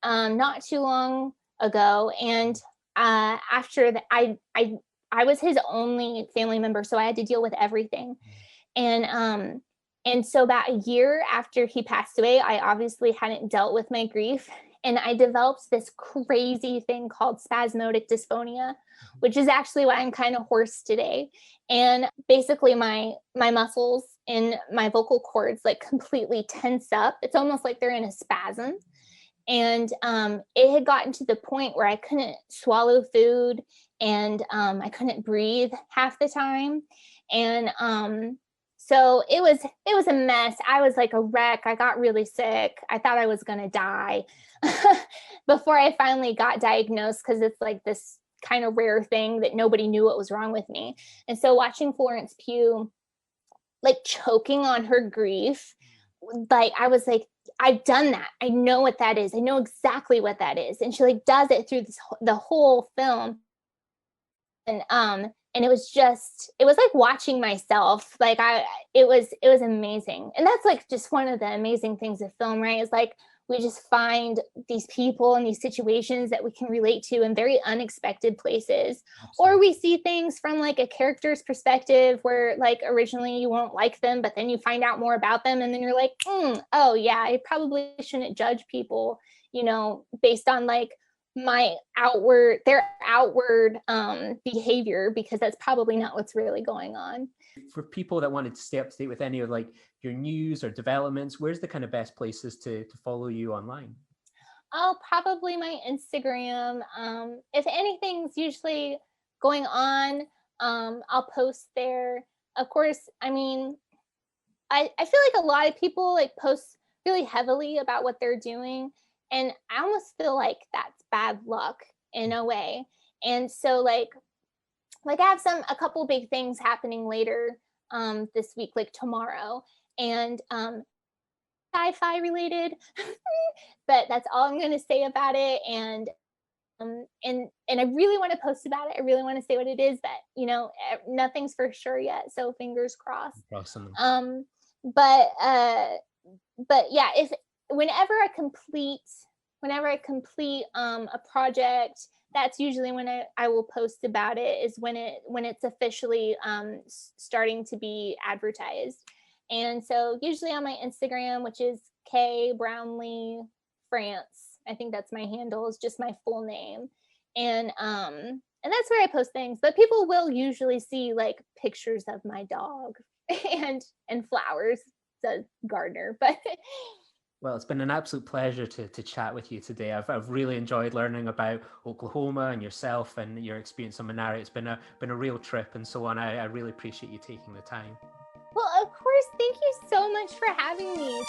not too long ago, and after that, I was his only family member, so I had to deal with everything. And so about a year after he passed away, I obviously hadn't dealt with my grief, and I developed this crazy thing called spasmodic dysphonia, which is actually why I'm kind of hoarse today. And basically my muscles and my vocal cords like completely tense up. It's almost like they're in a spasm. And it had gotten to the point where I couldn't swallow food, and I couldn't breathe half the time. And so it was a mess. I was like a wreck. I got really sick. I thought I was going to die before I finally got diagnosed, because it's like this kind of rare thing that nobody knew what was wrong with me. And so watching Florence Pugh like choking on her grief, like I was like, I've done that. I know what that is. I know exactly what that is. And she like does it through the whole film. And it was like watching myself. Like it was amazing. And that's like just one of the amazing things of film, right? Is like we just find these people and these situations that we can relate to in very unexpected places. Absolutely. Or we see things from like a character's perspective where like originally you won't like them, but then you find out more about them, and then you're like, oh yeah, I probably shouldn't judge people, you know, based on like their outward behavior, because that's probably not what's really going on. For people that wanted to stay up to date with any of like your news or developments, where's the kind of best places to follow you online? Oh, probably my Instagram. If anything's usually going on, I'll post there. Of course, I mean, I feel like a lot of people like post really heavily about what they're doing, and I almost feel like that's bad luck in a way. And so like I have a couple big things happening later this week, like tomorrow, and sci-fi related, but that's all I'm going to say about it. And I really want to post about it. I really want to say what it is, but you know, nothing's for sure yet. So fingers crossed. Awesome. But yeah, whenever I complete a project, that's usually when I will post about it, is when it's officially starting to be advertised. And so usually on my Instagram, which is Kaye Brownlee-France, I think that's my handle, is just my full name. And that's where I post things, but people will usually see like pictures of my dog and flowers, the gardener. But well, it's been an absolute pleasure to chat with you today. I've really enjoyed learning about Oklahoma and yourself and your experience on Minari. It's been a real trip and so on. I really appreciate you taking the time. Well, of course. Thank you so much for having me.